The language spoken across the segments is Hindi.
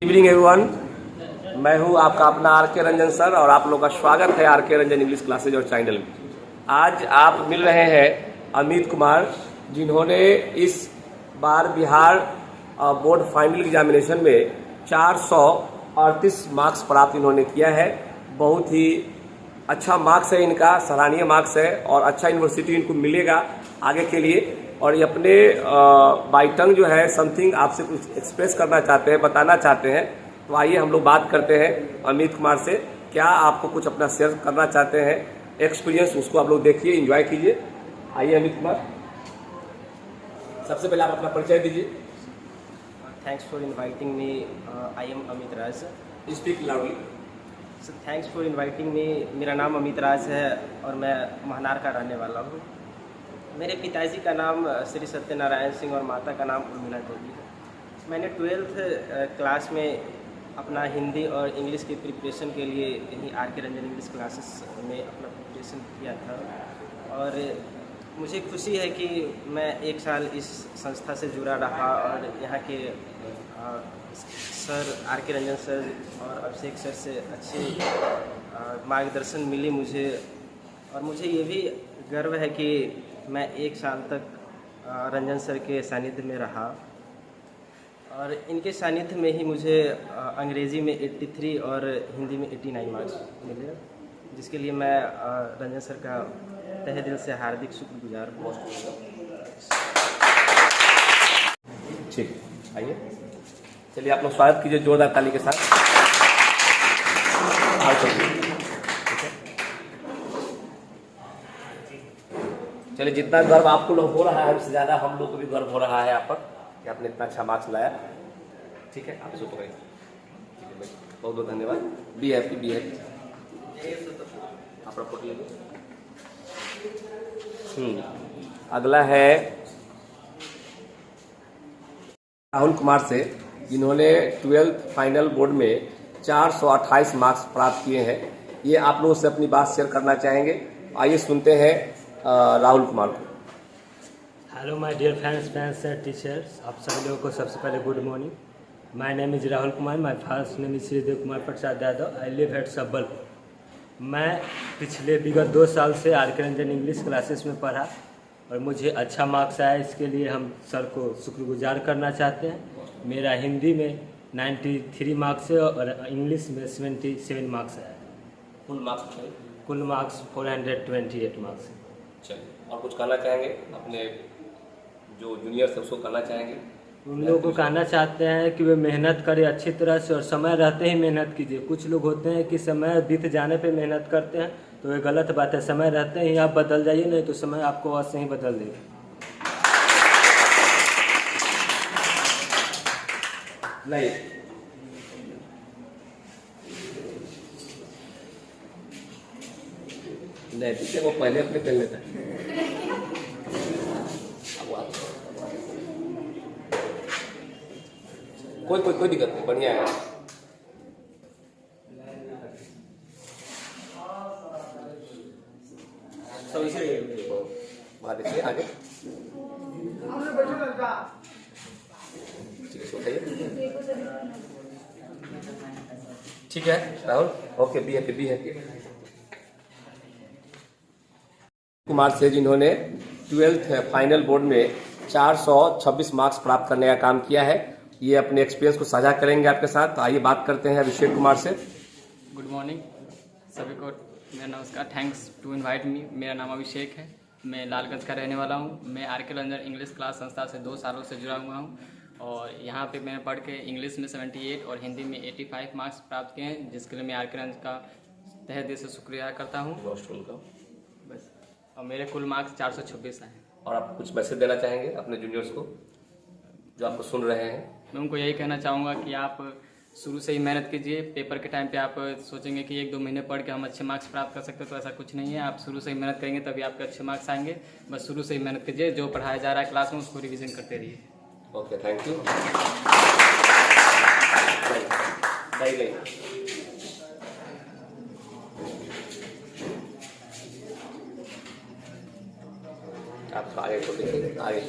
इवनिंग एवरीवन, मैं हूं आपका अपना आर के रंजन सर और आप लोगों का स्वागत है आर के रंजन इंग्लिश क्लासेज और चैनल में। आज आप मिल रहे हैं अमित कुमार, जिन्होंने इस बार बिहार बोर्ड फाइनल एग्जामिनेशन में 438 मार्क्स प्राप्त इन्होंने किया है। बहुत ही अच्छा मार्क्स है इनका, सराहनीय मार्क्स है और अच्छा यूनिवर्सिटी इनको मिलेगा आगे के लिए। और ये अपने बाई टंग जो है समथिंग आपसे कुछ एक्सप्रेस करना चाहते हैं, बताना चाहते हैं। तो आइए हम लोग बात करते हैं अमित कुमार से। क्या आपको कुछ अपना शेयर करना चाहते हैं एक्सपीरियंस, उसको आप लोग देखिए, एंजॉय कीजिए। आइए अमित कुमार, सबसे पहले आप अपना परिचय दीजिए। Thanks for inviting me. I am Amit Raj. Speak loudly. So thanks for inviting me. मेरा नाम अमित राज है और मैं महनार का रहने वाला हूँ। मेरे पिताजी का नाम श्री सत्यनारायण सिंह और माता का नाम उर्मिला देवी है। मैंने 12th क्लास में अपना हिंदी और इंग्लिश की प्रिपरेशन के लिए यहीं आर के रंजन इंग्लिश क्लासेस में अपना प्रिपरेशन किया था और मुझे खुशी है कि मैं एक साल इस संस्था से जुड़ा रहा और यहाँ के सर आर के रंजन सर और अभिषेक सर से अच्छे मार्गदर्शन मिली मुझे। और मुझे ये भी गर्व है कि मैं एक साल तक रंजन सर के सानिध्य में रहा और इनके सानिध्य में ही मुझे अंग्रेज़ी में 83 और हिंदी में 89 मार्क्स मिले, जिसके लिए मैं रंजन सर का तहे दिल से हार्दिक शुक्रगुजार हूँ। ठीक, आइए चलिए आप लोग स्वागत कीजिए जोरदार ताली के साथ। चलिए, जितना गर्व आपको लोग हो रहा है उससे ज़्यादा हम लोग को भी गर्व हो रहा है आप पर कि आपने इतना अच्छा मार्क्स लाया। ठीक है, आप इसको पकड़िए। बहुत बहुत धन्यवाद। Be happy. आप रिपोर्ट लीजिए। अगला है राहुल कुमार से, जिन्होंने 12th फाइनल बोर्ड में 428 मार्क्स प्राप्त किए हैं। ये आप लोगों से अपनी बात शेयर करना चाहेंगे। आइए सुनते हैं राहुल कुमार को। Hello my dear friends and teachers, आप सभी लोगों को सबसे पहले good morning. My name is Rahul Kumar, my father's name is Shridev Kumar Prasad Yadav. I live at Sabalpur. मैं पिछले विगत 2 साल से आर के रंजन इंग्लिश क्लासेस में पढ़ा और मुझे अच्छा मार्क्स आया। इसके लिए हम सर को शुक्रगुजार करना चाहते हैं। मेरा हिंदी में 93 मार्क्स है और इंग्लिश में 77 मार्क्स आया। कुल मार्क्स 428 मार्क्स है। चलिए, और कुछ कहना चाहेंगे अपने जो जूनियर से, उसको कहना चाहेंगे? उन लोगों को कहना चाहते हैं कि वे मेहनत करें अच्छी तरह से और समय रहते ही मेहनत कीजिए। कुछ लोग होते हैं कि समय बीत जाने पे मेहनत करते हैं, तो ये गलत बात है। समय रहते ही आप बदल जाइए, नहीं तो समय आपको ऐसे ही बदल देगा। नहीं, ठीक है, वो पहले अपने कर लेता है। कोई दिक्कत नहीं, बढ़िया है। बात देखिए आगे। ठीक है Rahul, okay. Be happy Kumar से, जिन्होंने 12th फाइनल बोर्ड में 426 मार्क्स प्राप्त करने का काम किया है। ये अपने एक्सपीरियंस को साझा करेंगे आपके साथ। तो आइए बात करते हैं अभिषेक कुमार से। गुड मॉर्निंग सभी को, मेरा नमस्कार। Thanks to invite me. मेरा नाम अभिषेक है, मैं लालगंज का रहने वाला हूँ। मैं आर के रंजन इंग्लिश क्लास संस्था से 2 सालों से जुड़ा हुआ हूँ और यहाँ पे मैंने पढ़ के इंग्लिश में 78 और हिंदी में 85 मार्क्स प्राप्त किए हैं, जिसके लिए मैं आर के रंजन का तहे दिल से शुक्रिया करता हूँ। बस, और मेरे कुल मार्क्स 426 आए। और आप कुछ मैसेज देना चाहेंगे अपने जूनियर्स को जो आपको सुन रहे हैं? मैं उनको यही कहना चाहूँगा कि आप शुरू से ही मेहनत कीजिए। पेपर के टाइम पे आप सोचेंगे कि 1-2 महीने पढ़ के हम अच्छे मार्क्स प्राप्त कर सकते हैं, तो ऐसा कुछ नहीं है। आप शुरू से ही मेहनत करेंगे तभी आपके अच्छे मार्क्स आएंगे। बस शुरू से ही मेहनत कीजिए, जो पढ़ाया जा रहा है क्लास में उसको रिवीजन करते रहिए। Okay, thank you. आप आगे को देखिए, आगे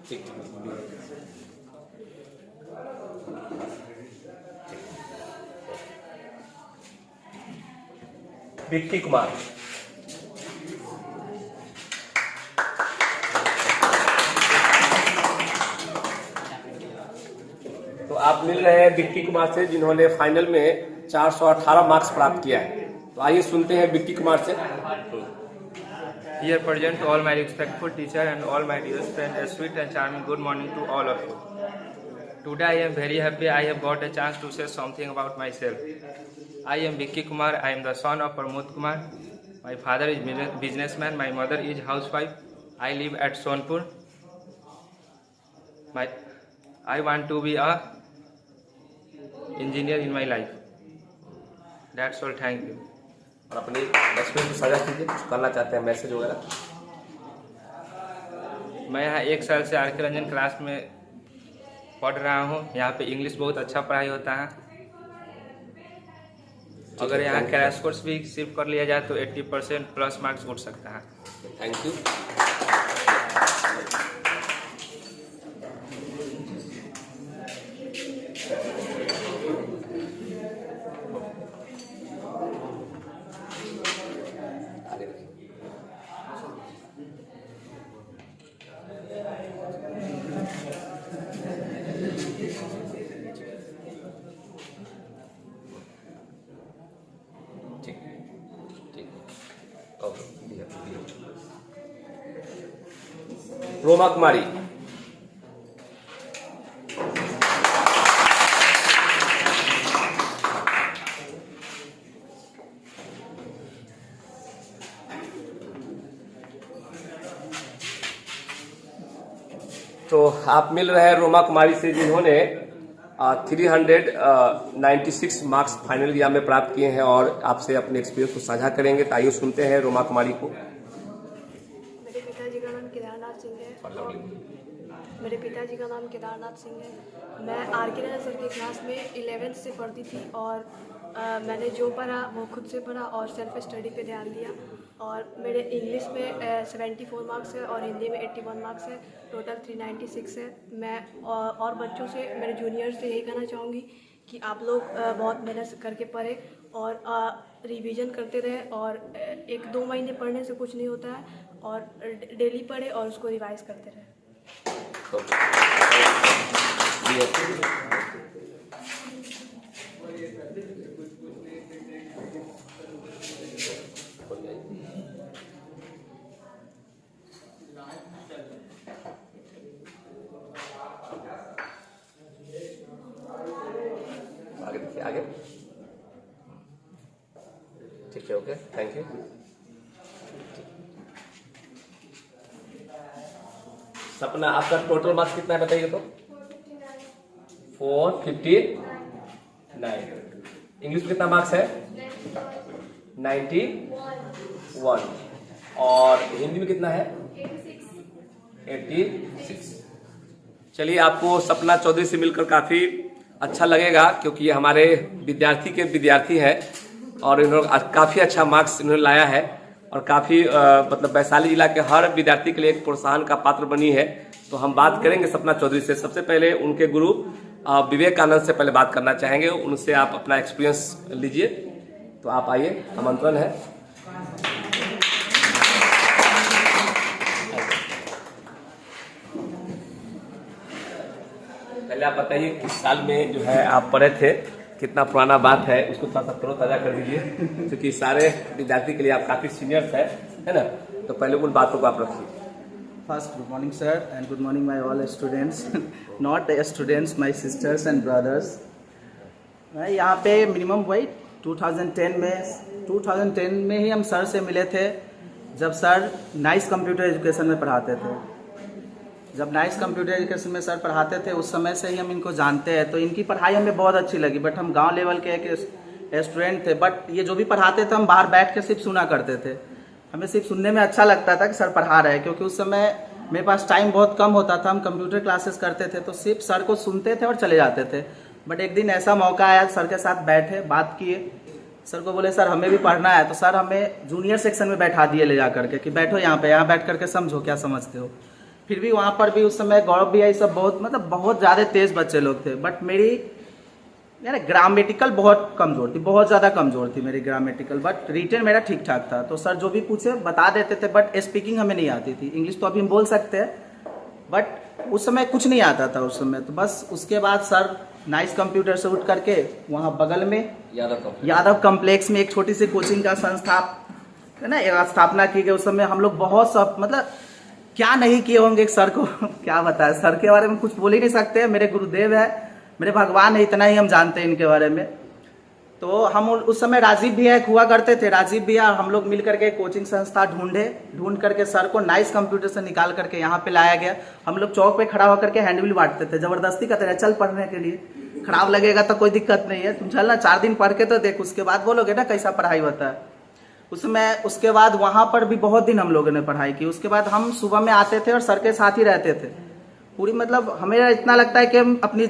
ठीक विक्की कुमार। तो आप मिल रहे हैं विक्की कुमार से, जिन्होंने फाइनल में 418 मार्क्स प्राप्त किया है। तो आइए सुनते हैं विक्की कुमार से। Here present all my respectful teacher and all my dear friend, a sweet and charming good morning to all of you. Today I am very happy I have got a chance to say something about myself. I am Vicky Kumar. I am the son of Pramod Kumar. My father is businessman. My mother is housewife. I live at Sonpur. I want to be a engineer in my life. That's all. Thank you. और अपनी एक्सपीरियंस को साझा कीजिए, कुछ करना चाहते हैं मैसेज वगैरह। मैं यहाँ 1 साल से आर के रंजन क्लास में पढ़ रहा हूँ। यहाँ पे इंग्लिश बहुत अच्छा पढ़ाई होता है। अगर यहाँ क्रैश कोर्स भी सिर्फ कर लिया जाए तो 80% प्लस मार्क्स उठ सकता है। Thank you. रोमा कुमारी। तो आप मिल रहे हैं रोमा कुमारी से, जिन्होंने 396 मार्क्स फाइनल एग्जाम में प्राप्त किए हैं और आपसे अपने एक्सपीरियंस को साझा करेंगे। तो आइए सुनते हैं रोमा कुमारी को। मेरे पिताजी का नाम केदारनाथ सिंह है। मेरे पिताजी का नाम केदारनाथ सिंह है। मैं आर के रंजन सर की क्लास में 11th से पढ़ती थी और मैंने जो पढ़ा वो खुद से पढ़ा और सेल्फ स्टडी पे ध्यान दिया। और मेरे इंग्लिश में 74 मार्क्स है और हिंदी में 81 मार्क्स है, टोटल 396 है। मैं और बच्चों से, मेरे जूनियर से यही कहना चाहूँगी कि आप लोग बहुत मेहनत करके पढ़े और रिवीजन करते रहे और 1-2 महीने पढ़ने से कुछ नहीं होता है और डेली पढ़े और उसको रिवाइज करते रहे। आगे देखिए, आगे। ठीक है, ओके, थैंक यू। सपना, आपका टोटल मार्क्स कितना है बताइए तो? 459। इंग्लिश में कितना मार्क्स है? 91। और हिंदी में कितना है? 86। चलिए, आपको सपना चौधरी से मिलकर काफ़ी अच्छा लगेगा, क्योंकि ये हमारे विद्यार्थी के विद्यार्थी हैं और इन्होंने काफ़ी अच्छा मार्क्स इन्होंने लाया है और काफ़ी मतलब वैशाली जिला के हर विद्यार्थी के लिए एक प्रोत्साहन का पात्र बनी है। तो हम बात करेंगे सपना चौधरी से। सबसे पहले उनके गुरु विवेकानंद से पहले बात करना चाहेंगे, उनसे आप अपना एक्सपीरियंस लीजिए। तो आप आइए, आमंत्रण है। पहले आप बताइए किस साल में जो है आप पढ़े थे, कितना पुराना बात है, उसको थोड़ा सा तरोताजा कर दीजिए, क्योंकि सारे विद्यार्थी के लिए आप काफ़ी सीनियर्स है ना। तो पहले उन बातों को आप रखिए। First, good morning, sir, and good morning, my all students. Not students, my sisters and brothers. मैं यहाँ पे मिनिमम वही 2010 में ही हम सर से मिले थे, जब सर नाइस कंप्यूटर एजुकेशन में पढ़ाते थे। जब नाइस कंप्यूटर एजुकेशन में सर पढ़ाते थे उस समय से ही हम इनको जानते हैं। तो इनकी पढ़ाई हमें बहुत अच्छी लगी, बट हम गांव लेवल के एक स्टूडेंट थे, बट ये जो भी पढ़ाते थे हम बाहर बैठ के सिर्फ सुना करते थे। हमें सिर्फ सुनने में अच्छा लगता था कि सर पढ़ा रहे हैं, क्योंकि उस समय मेरे पास टाइम बहुत कम होता था। हम कंप्यूटर क्लासेस करते थे तो सिर्फ सर को सुनते थे और चले जाते थे। बट एक दिन ऐसा मौका आया, सर के साथ बैठे, बात किए, सर को बोले सर हमें भी पढ़ना है। तो सर हमें जूनियर सेक्शन में बैठा दिए ले जा करके कि बैठो यहाँ पे, यहाँ बैठ करके समझो क्या समझते हो। फिर भी वहाँ पर भी उस समय गौरव भैया ये सब बहुत मतलब बहुत ज़्यादा तेज़ बच्चे लोग थे, बट मेरी यानी ग्रामेटिकल बहुत कमज़ोर थी, बहुत ज़्यादा कमज़ोर थी मेरी ग्रामेटिकल, बट रिटन मेरा ठीक ठाक था। तो सर जो भी पूछे बता देते थे, बट स्पीकिंग हमें नहीं आती थी। इंग्लिश तो अभी हम बोल सकते हैं, बट उस समय कुछ नहीं आता था उस समय। तो बस उसके बाद सर नाइस कंप्यूटर से उठ करके वहाँ बगल में यादव कम्प्लेक्स में एक छोटी सी कोचिंग का संस्था है ना स्थापना की गई। उस समय हम लोग बहुत सब मतलब क्या नहीं किए होंगे, सर को क्या बताया, सर के बारे में कुछ बोल ही नहीं सकते। मेरे गुरुदेव है, मेरे भगवान है, इतना ही हम जानते हैं इनके बारे में। तो हम उस समय राजीव भैया एक हुआ करते थे, राजीव भैया हम लोग मिल करके कोचिंग संस्था ढूंढ करके सर को नाइस कंप्यूटर से निकाल करके यहाँ पे लाया गया। हम लोग चौक पे खड़ा होकर के हैंडबिल बांटते थे, जबरदस्ती कहते रहे चल पढ़ने के लिए, खराब लगेगा तो कोई दिक्कत नहीं है, तुम चल ना 4 दिन पढ़ के तो देख, उसके बाद बोलोगे ना कैसा पढ़ाई होता है। उसके बाद वहाँ पर भी बहुत दिन हम लोगों ने पढ़ाई की। उसके बाद हम सुबह में आते थे और सर के साथ ही रहते थे पूरी, मतलब हमें इतना लगता है कि हम अपनी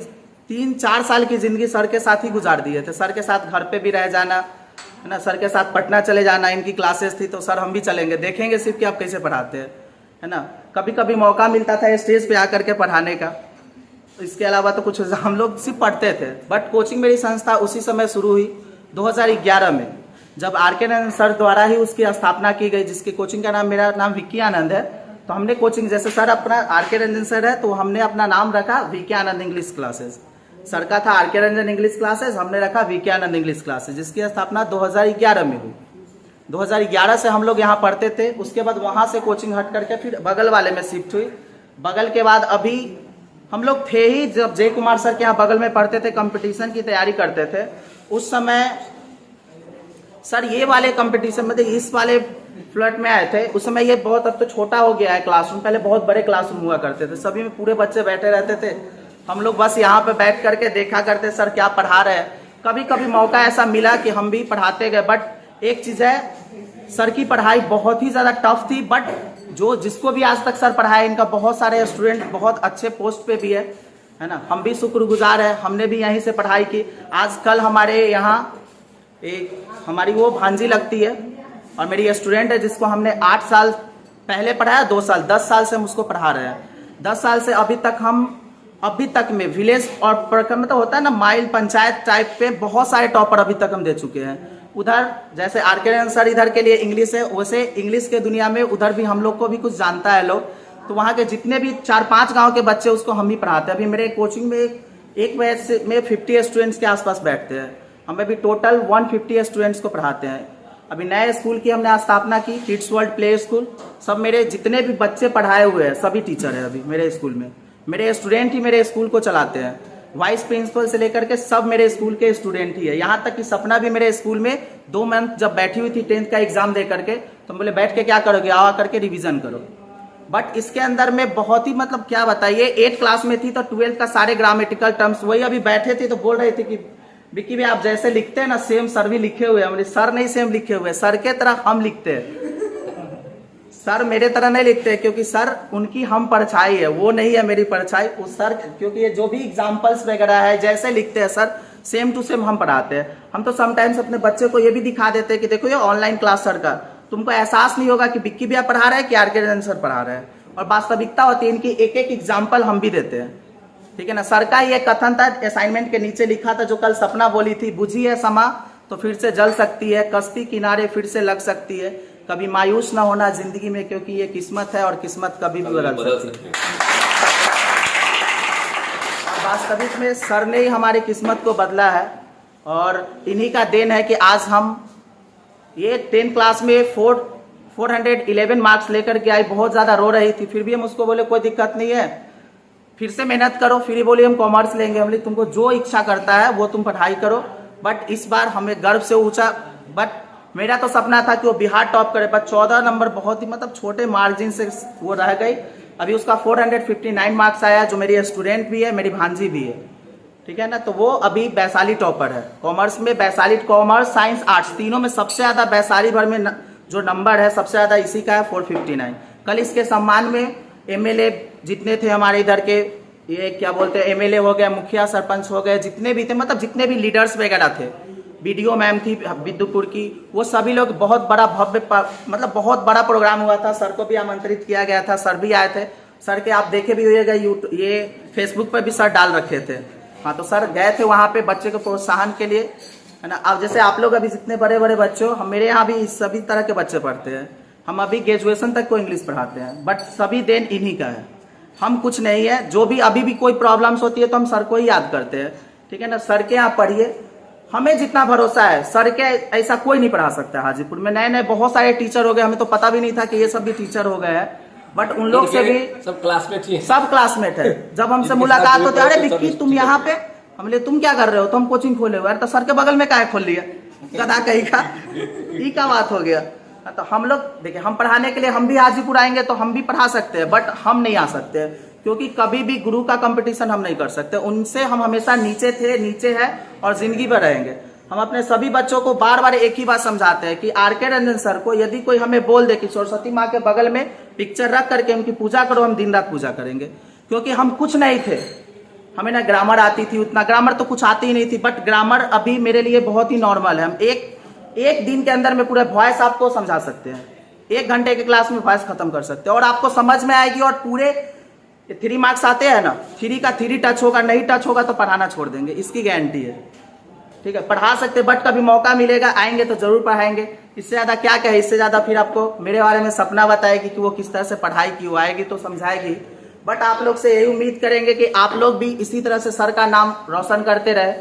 3-4 साल की ज़िंदगी सर के साथ ही गुजार दिए थे। सर के साथ घर पे भी रह जाना है ना, सर के साथ पटना चले जाना, इनकी क्लासेस थी तो सर हम भी चलेंगे, देखेंगे सिर्फ कि आप कैसे पढ़ाते हैं, है ना। कभी कभी मौका मिलता था स्टेज पे आकर के पढ़ाने का, इसके अलावा तो कुछ हम लोग सिर्फ पढ़ते थे। बट कोचिंग मेरी संस्था उसी समय शुरू हुई 2011 में, जब आर.के. नंदन सर द्वारा ही उसकी स्थापना की गई, जिसकी कोचिंग का नाम, मेरा नाम विक्की आनंद है। तो हमने कोचिंग, जैसे सर अपना आर.के. रंजन सर है तो हमने अपना नाम रखा विक्की आनंद इंग्लिश क्लासेस। सर का था आर.के. रंजन इंग्लिश क्लासेस, हमने रखा विक्की आनंद इंग्लिश क्लासेस, जिसकी स्थापना 2011 में हुई। 2011 से हम लोग यहाँ पढ़ते थे। उसके बाद वहाँ से कोचिंग हट करके फिर बगल वाले में शिफ्ट हुई। बगल के बाद अभी हम लोग थे ही जब जय कुमार सर के यहाँ बगल में पढ़ते थे, कंपटीशन की तैयारी करते थे। उस समय सर ये वाले कंपटीशन में इस वाले फ्लैट में आए थे। उस समय ये बहुत अब तो छोटा हो गया है क्लासरूम, पहले बहुत बड़े क्लासरूम हुआ करते थे, सभी में पूरे बच्चे बैठे रहते थे। हम लोग बस यहाँ पे बैठ करके देखा करते सर क्या पढ़ा रहे हैं। कभी कभी मौका ऐसा मिला कि हम भी पढ़ाते गए। बट एक चीज़ है, सर की पढ़ाई बहुत ही ज़्यादा टफ थी, बट जिसको भी आज तक सर पढ़ाया, इनका बहुत सारे स्टूडेंट बहुत अच्छे पोस्ट पे भी है ना। हम भी शुक्रगुजार है, हमने भी यहीं से पढ़ाई की। आजकल हमारे यहाँ एक हमारी वो भांजी लगती है और मेरी स्टूडेंट है, जिसको हमने 8 साल पहले पढ़ाया, 2 साल 10 साल से हम उसको पढ़ा रहे हैं। 10 साल से अभी तक में विलेज और प्रखंड में तो होता है ना, माइल पंचायत टाइप पे बहुत सारे टॉपर अभी तक हम दे चुके हैं। उधर जैसे आर.के. रंजन सर इधर के लिए इंग्लिश है, वैसे इंग्लिश के दुनिया में उधर भी हम लोग को भी कुछ जानता है लोग। तो वहाँ के जितने भी 4-5 गाँव के बच्चे उसको हम ही पढ़ाते हैं। अभी मेरे कोचिंग में एक बैच में 50 स्टूडेंट्स के आसपास बैठते हैं। हमें भी टोटल 150 स्टूडेंट्स को पढ़ाते हैं। अभी नए स्कूल की हमने स्थापना की, किड्स वर्ल्ड प्ले स्कूल। सब मेरे जितने भी बच्चे पढ़ाए हुए हैं सभी टीचर हैं अभी मेरे स्कूल में। मेरे स्टूडेंट ही मेरे स्कूल को चलाते हैं, वाइस प्रिंसिपल से लेकर के सब मेरे स्कूल के स्टूडेंट ही है। यहाँ तक कि सपना भी मेरे स्कूल में 2 मंथ जब बैठी हुई थी 10th का एग्जाम दे करके, तो बोले बैठ के क्या करोगे, आओ करके रिवीजन करो। बट इसके अंदर में बहुत ही मतलब क्या बताइए, 8 क्लास में थी तो 12th का सारे ग्रामेटिकल टर्म्स वही अभी बैठे थे तो बोल रहे थे कि विक्की भाई आप जैसे लिखते हैं ना सेम सर भी लिखे हुए हैं। मेरे सर नहीं सेम लिखे हुए, सर के तरह हम लिखते हैं, सर मेरे तरह नहीं लिखते, क्योंकि सर उनकी हम परछाई है, वो नहीं है मेरी परछाई। उस सर क्योंकि ये जो भी एग्जाम्पल्स वगैरह है जैसे लिखते हैं सर सेम टू सेम हम पढ़ाते हैं। हम तो समटाइम्स अपने बच्चे को ये भी दिखा देते हैं कि देखो ये ऑनलाइन क्लास सर का, तुमको एहसास नहीं होगा कि विक्की भैया पढ़ा रहे हैं कि आर.के. रंजन सर पढ़ा रहे हैं। और वास्तविकता होती है इनकी, एक एक एग्जाम्पल हम भी देते हैं, ठीक है ना। सर का ये कथन था, असाइनमेंट के नीचे लिखा था, जो कल सपना बोली थी, बुझी है समा तो फिर से जल सकती है, कश्ती किनारे फिर से लग सकती है, कभी मायूस ना होना जिंदगी में, क्योंकि ये किस्मत है और किस्मत कभी भी बदल सकती है। वास्तविक में सर ने ही हमारी किस्मत को बदला है और इन्हीं का देन है कि आज हम ये 10th क्लास में 411 मार्क्स लेकर के आई। बहुत ज़्यादा रो रही थी, फिर भी हम उसको बोले कोई दिक्कत नहीं है, फिर से मेहनत करो। फिर ही बोली हम कॉमर्स लेंगे। हम बोले तुमको जो इच्छा करता है वो तुम पढ़ाई करो। बट इस बार हमें गर्व से ऊंचा, बट मेरा तो सपना था कि वो बिहार टॉप करे, पर 14 नंबर बहुत ही मतलब छोटे मार्जिन से वो रह गई। अभी उसका 459 मार्क्स आया, जो मेरी स्टूडेंट भी है, मेरी भांजी भी है, ठीक है ना। तो वो अभी वैशाली टॉपर है कॉमर्स में। वैशाली कॉमर्स, साइंस, आर्ट्स तीनों में सबसे ज़्यादा वैशाली भर में जो नंबर है सबसे ज़्यादा इसी का है, 459। कल इसके सम्मान में MLA जितने थे हमारे इधर के, ये क्या बोलते हैं, MLA हो गए, मुखिया सरपंच हो गए, जितने भी थे, मतलब जितने भी लीडर्स वगैरह थे, BDO मैम थी विद्युपुर की, वो सभी लोग, बहुत बड़ा भव्य मतलब बहुत बड़ा प्रोग्राम हुआ था। सर को भी आमंत्रित किया गया था, सर भी आए थे। सर के आप देखे भी होइएगा ये फेसबुक पर भी सर डाल रखे थे। हाँ, तो सर गए थे वहाँ पे बच्चे को प्रोत्साहन के लिए, है ना। अब जैसे आप लोग अभी जितने बड़े बड़े बच्चे हो, हम मेरे यहाँ भी सभी तरह के बच्चे पढ़ते हैं। हम अभी ग्रेजुएशन तक को इंग्लिश पढ़ाते हैं, बट सभी देन इन्हीं का है। हम कुछ नहीं है, जो भी अभी भी कोई प्रॉब्लम्स होती है तो हम सर को ही याद करते हैं, ठीक है ना। सर के यहाँ पढ़िए, हमें जितना भरोसा है सर के ऐसा कोई नहीं पढ़ा सकता। हाजीपुर में नए नए बहुत सारे टीचर हो गए, हमें तो पता भी नहीं था कि ये सब भी टीचर हो गए हैं, बट उन लोग से भी सब क्लासमेट ही सब क्लासमेट है। जब हमसे मुलाकात होती है, अरे विक्की तुम यहाँ पे, हम ले तुम क्या कर रहे हो, तो हम कोचिंग खोले हुए। तो सर के बगल में काहे खोल लिया, गधा कहीं का, ई का बात हो गया। तो हम लोग देखिए, हम पढ़ाने के लिए हम भी हाजीपुर आएंगे तो हम भी पढ़ा सकते हैं, बट हम नहीं आ सकते क्योंकि कभी भी गुरु का कंपटीशन हम नहीं कर सकते। उनसे हम हमेशा नीचे थे, नीचे है और जिंदगी भर रहेंगे। हम अपने सभी बच्चों को बार बार एक ही बात समझाते हैं कि आर.के. रंजन सर को यदि कोई हमें बोल दे कि सरस्वती माँ के बगल में पिक्चर रख करके उनकी पूजा करो, हम दिन रात पूजा करेंगे। क्योंकि हम कुछ नहीं थे, हमें ना ग्रामर आती थी, उतना ग्रामर तो कुछ आती ही नहीं थी, बट ग्रामर अभी मेरे लिए बहुत ही नॉर्मल है। हम एक दिन के अंदर में पूरा वॉइस आपको समझा सकते हैं, 1 घंटे के क्लास में वॉइस खत्म कर सकते हैं और आपको समझ में आएगी। और पूरे 3 मार्क्स आते हैं ना, 3 का 3 टच होगा, नहीं टच होगा तो पढ़ाना छोड़ देंगे, इसकी गारंटी है, ठीक है। पढ़ा सकते, बट कभी मौका मिलेगा, आएंगे तो जरूर पढ़ाएंगे। इससे ज्यादा क्या कहे, इससे ज्यादा फिर आपको मेरे बारे में सपना बताएगी कि वो किस तरह से पढ़ाई की, वो आएगी तो समझाएगी। बट आप लोग से यही उम्मीद करेंगे कि आप लोग भी इसी तरह से सर का नाम रोशन करते रहे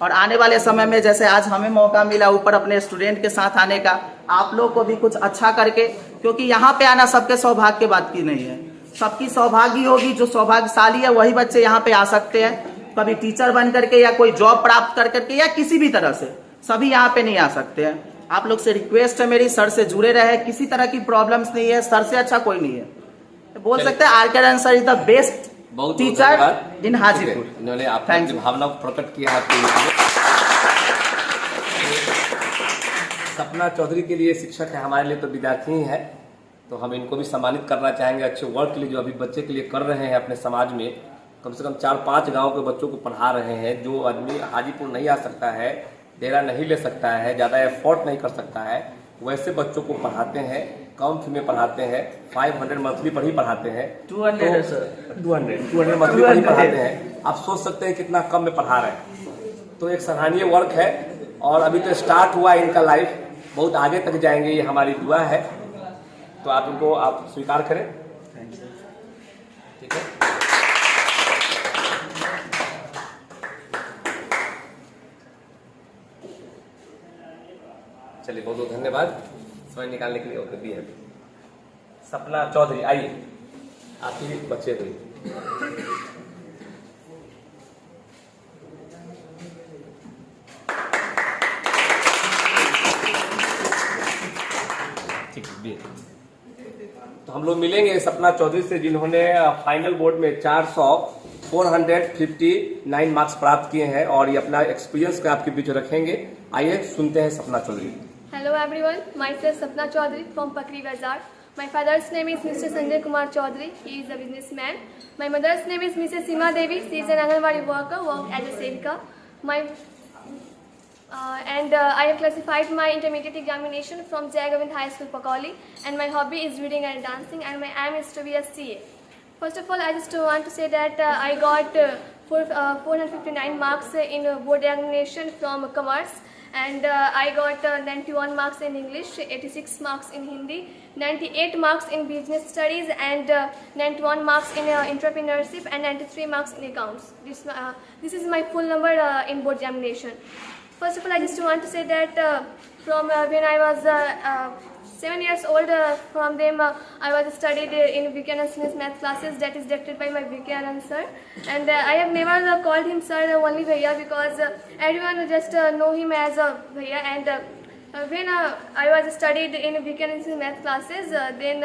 और आने वाले समय में जैसे आज हमें मौका मिला ऊपर अपने स्टूडेंट के साथ आने का, आप लोग को भी कुछ अच्छा करके, क्योंकि यहाँ पे आना सबके सौभाग्य की बात की नहीं है। सबकी सौभाग्य होगी, जो सौभाग्यशाली है वही बच्चे यहाँ पे आ सकते हैं, कभी टीचर बन करके या कोई जॉब प्राप्त कर करके या किसी भी तरह से, सभी यहाँ पे नहीं आ सकते हैं। आप लोग से रिक्वेस्ट है मेरी, सर से जुड़े रहे, किसी तरह की प्रॉब्लम्स नहीं है, सर से अच्छा कोई नहीं है। बोल सकते हैं R K. Ranjan sir is the best teacher in Hajipur. इन्होंने अपनी भावना को प्रकट किया है। सपना चौधरी के लिए शिक्षक है, हमारे लिए तो विद्यार्थी ही है, तो हम इनको भी सम्मानित करना चाहेंगे अच्छे वर्क के लिए जो अभी बच्चे के लिए कर रहे हैं। अपने समाज में कम से कम 4-5 गांव के बच्चों को पढ़ा रहे हैं। जो आदमी हाजीपुर नहीं आ सकता है, डेरा नहीं ले सकता है, ज़्यादा एफर्ट नहीं कर सकता है, वैसे बच्चों को पढ़ाते हैं, कम फी में पढ़ाते हैं, 500 मंथली पर ही पढ़ाते हैं, 200 है सर, 200 मंथली पर ही पढ़ाते हैं। आप सोच सकते हैं कितना कम में पढ़ा रहे हैं, तो एक सराहनीय वर्क है। और अभी तो स्टार्ट हुआ है इनका लाइफ, बहुत आगे तक जाएंगे, ये हमारी दुआ है। तो आप इनको आप स्वीकार करें, ठीक है। चलिए, बहुत बहुत धन्यवाद समय निकालने के लिए। ओके, भी है सपना चौधरी, आइए आप ही बच्चे हुए। ठीक है, तो हम लोग मिलेंगे सपना चौधरी से जिन्होंने फाइनल बोर्ड में 459 मार्क्स प्राप्त किए हैं और ये अपना एक्सपीरियंस का आपके बीच रखेंगे। आइए सुनते हैं Sapna Chaudhary. Hello everyone, myself Sapna Chaudhary from Pakri Bazaar. My father's name is Mr. Sanjay Kumar Chaudhary. He is a businessman. My mother's name is Mrs. Seema Devi. She is an Anganwadi worker, worked as a sevika. I have classified my intermediate examination from Jai Govind High School, Pakoli, and my hobby is reading and dancing, and my aim is to be a CA. First of all, I just want to say that I got 459 marks in board examination from commerce. And I got 91 marks in English, 86 marks in Hindi, 98 marks in business studies, and 91 marks in entrepreneurship, and 93 marks in accounts. This is my full number in board examination. First of all, I just want to say that from when I was 7 years old, from them I was studied in Buchanan Smith math classes that is directed by my Buchanan sir, and I have never called him sir, only Bhaiya, because everyone just know him as Bhaiya. And when I was studied in Buchanan Smith math classes, then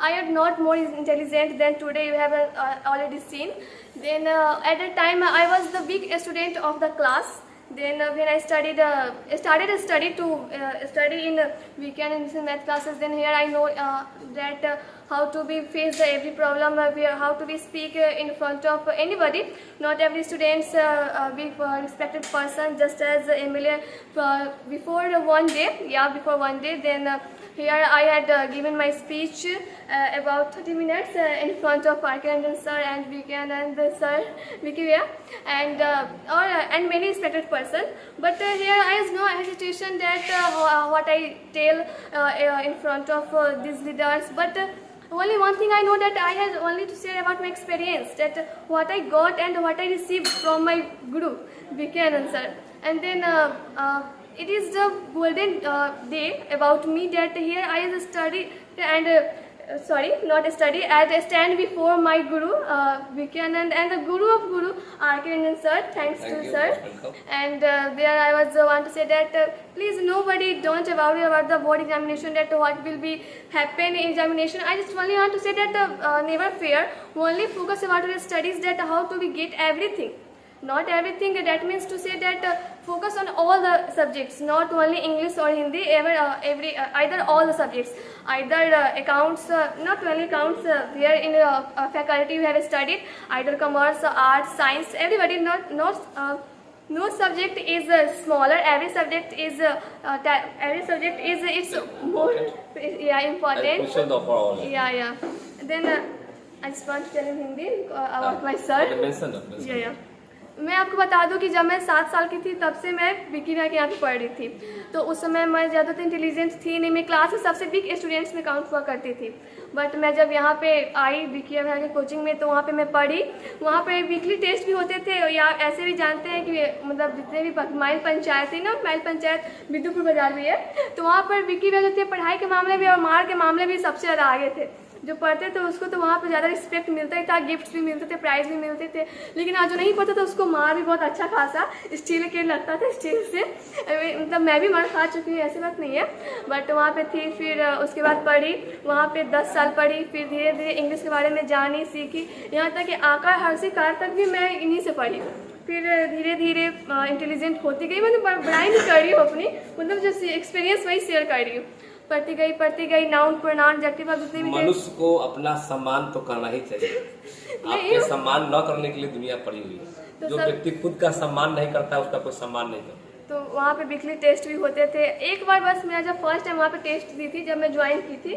I am not more intelligent than today you have already seen. Then at that time I was the weak student of the class. Then when I started to study in Buchanan math classes, then here I know that how to be face every problem, how to be speak in front of anybody. Not every students be respected person, just as Emilia before one day, then Here I had given my speech about 30 minutes in front of R.K. Ranjan sir and Vivekanand sir, Vicky and many respected person. But here I has no hesitation that what I tell in front of these leaders. But only one thing I know, that I had only to share about my experience, that what I got and what I received from my Guru, Vivekanand sir. And then it is the golden day about me, that here I have studied and I stand before my Guru, Vivekanand, and the Guru of Guru, R.K. Ranjan sir. Thanks to sir. And there I was want to say that please nobody don't worry about the board examination, that what will be happen in examination. I just only want to say that never fear. Only focus about your studies, that how to we get everything. Not everything, that means to say that focus on all the subjects, not only English or Hindi, either all the subjects, either accounts, not only accounts, here in faculty you have studied, either commerce, arts, science, everybody, no subject is smaller, every subject is it's more important. Yeah. Then I just want to tell in Hindi about my sir. मैं आपको बता दूं कि जब मैं 7 साल की थी तब से मैं विकी भैया के यहाँ पे पढ़ रही थी। तो उस समय मैं ज़्यादा तो इंटेलिजेंट थी नहीं, मैं क्लास में सबसे वीक स्टूडेंट्स में काउंट हुआ करती थी। बट मैं जब यहाँ पे आई विकी भैया के कोचिंग में, तो वहाँ पे मैं पढ़ी। वहाँ पे वीकली टेस्ट भी होते थे, या ऐसे भी जानते हैं कि मतलब जितने भी माइल पंचायत थी ना, माइल पंचायत बिद्दुपुर बाजार भी है, तो वहाँ पर विकी भैया जो थे पढ़ाई के मामले में और मार के मामले में सबसे ज़्यादा आगे थे। जो पढ़ते थे उसको तो वहाँ पे ज़्यादा रिस्पेक्ट मिलता ही था, गिफ्ट्स भी मिलते थे, प्राइज़ भी मिलते थे। लेकिन आज जो नहीं पढ़ता था उसको मार भी बहुत अच्छा खासा स्टील के लगता था, स्टील से। मतलब मैं भी मार खा चुकी हूँ, ऐसी बात नहीं है। बट वहाँ पे थी, फिर उसके बाद पढ़ी, वहाँ पे 10 साल पढ़ी, फिर धीरे धीरे इंग्लिश के बारे में जानी, सीखी, यहाँ तक कि आकार हर्षी कार तक भी मैं इन्हीं से पढ़ी। फिर धीरे धीरे इंटेलिजेंट होती गई, मतलब बड़ाई नहीं कर रही हूँ अपनी, मतलब जो एक्सपीरियंस वही शेयर कर रही हूँ। पढ़ती गई, नाउन प्रोनाउन एडजेक्टिव जितने भी मनुष्य को अपना सम्मान तो करना ही चाहिए। आपके सम्मान न करने के लिए दुनिया पड़ी हुई है। तो जो व्यक्ति खुद का सम्मान नहीं करता उसका कोई सम्मान नहीं करता। तो वहाँ पे वीकली टेस्ट भी होते थे। एक बार बस मेरा जब फर्स्ट टाइम वहाँ पे टेस्ट दी थी, जब मैं ज्वाइन की थी,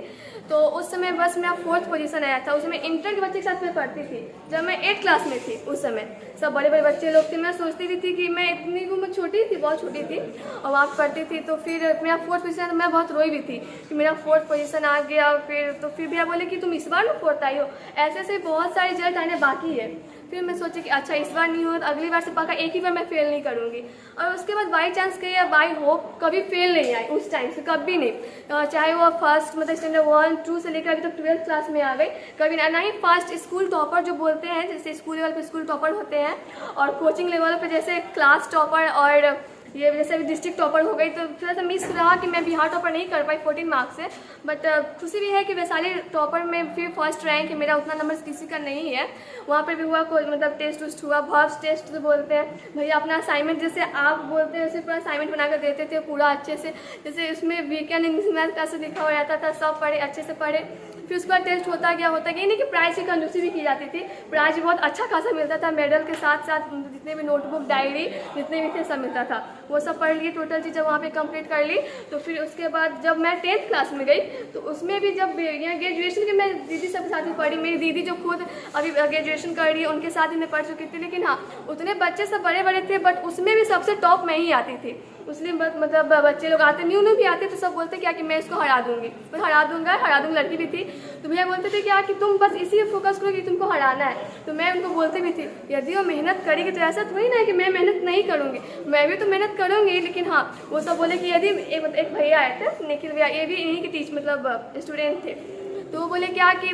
तो उस समय बस मेरा 4th पोजीशन आया था। उस समय इंटर के बच्चे के साथ मैं पढ़ती थी, जब मैं 8th क्लास में थी। उस समय सब बड़े बड़े बच्चे लोग थे, मैं सोचती भी थी कि मैं इतनी उम्र छोटी थी, बहुत छोटी थी, और वहाँ पर पढ़ती थी। तो फिर मेरा 4th पोजीशन, मैं बहुत रोई भी थी कि मेरा 4th पोजीशन आ गया। फिर भैया बोले कि तुम इस बार ना 4th आई हो, ऐसे ऐसे बहुत सारे रिजल्ट आने बाकी है। फिर मैं सोची कि अच्छा इस बार नहीं हो तो अगली बार से पक्का एक ही बार मैं फेल नहीं करूँगी। और उसके बाद बाई चांस कही या बाई होप कभी फेल नहीं आई उस टाइम से, कभी नहीं। चाहे वो फर्स्ट मतलब स्टैंडर्ड 1, 2 से लेकर अभी तक 12th क्लास में आ गई, कभी ना ही फर्स्ट स्कूल टॉपर जो बोलते हैं, जैसे स्कूल लेवल पे स्कूल टॉपर होते हैं, और कोचिंग लेवल पे जैसे क्लास टॉपर, और ये जैसे अभी डिस्ट्रिक्ट टॉपर हो गई। तो थोड़ा सा मिस रहा कि मैं बिहार टॉपर नहीं कर पाई 14 मार्क्स से। बट खुशी भी है कि वैशाली टॉपर में फिर फर्स्ट रैंक है मेरा, उतना नंबर किसी का नहीं है। वहाँ पर भी हुआ कोई मतलब टेस्ट उस्ट हुआ, वर्ब्स टेस्ट तो बोलते हैं भैया, अपना असाइनमेंट जैसे आप बोलते हैं वैसे पूरा असाइनमेंट बना कर देते थे पूरा अच्छे से। जैसे उसमें वीकेंड इंग्लिश मैथ का से लिखा हो जाता था, सब पढ़े अच्छे से पढ़े। फिर उसके बाद टेस्ट होता गया ये नहीं कि प्राइज़ की कंजूसी भी की जाती थी, प्राइज़ भी बहुत अच्छा खासा मिलता था, मेडल के साथ साथ जितने भी नोटबुक, डायरी जितने भी थे सब मिलता था। वो सब पढ़ लिए, टोटल चीज़ें वहाँ पे कंप्लीट कर ली। तो फिर उसके बाद जब मैं 10th क्लास में गई, तो उसमें भी जब यहाँ ग्रेजुएशन के मैं दीदी सब साथ में पढ़ी। मेरी दीदी जो खुद अभी ग्रेजुएशन कर रही है, उनके साथ ही मैं पढ़ चुकी थी। लेकिन हाँ, उतने बच्चे सब बड़े बड़े थे, बट उसमें भी सबसे टॉप मैं ही आती थी। उसलिए मतलब बच्चे लोग आते, न्यू भी आते, तो सब बोलते क्या कि मैं इसको हरा दूंगी, मैं हरा दूंगी। लड़की भी थी, तो भैया बोलते थे क्या कि तुम बस इसी पे फोकस करो कि तुमको हराना है। तो मैं उनको बोलती भी थी यदि वो मेहनत करेगी तो ऐसा थोड़ी ना है कि मैं मेहनत नहीं करूँगी, मैं भी तो मेहनत करूँगी। लेकिन हाँ, वो सब बोले कि यदि एक भैया आए थे निखिल भैया, ये भी इन्हीं के मतलब स्टूडेंट थे, तो वो बोले क्या कि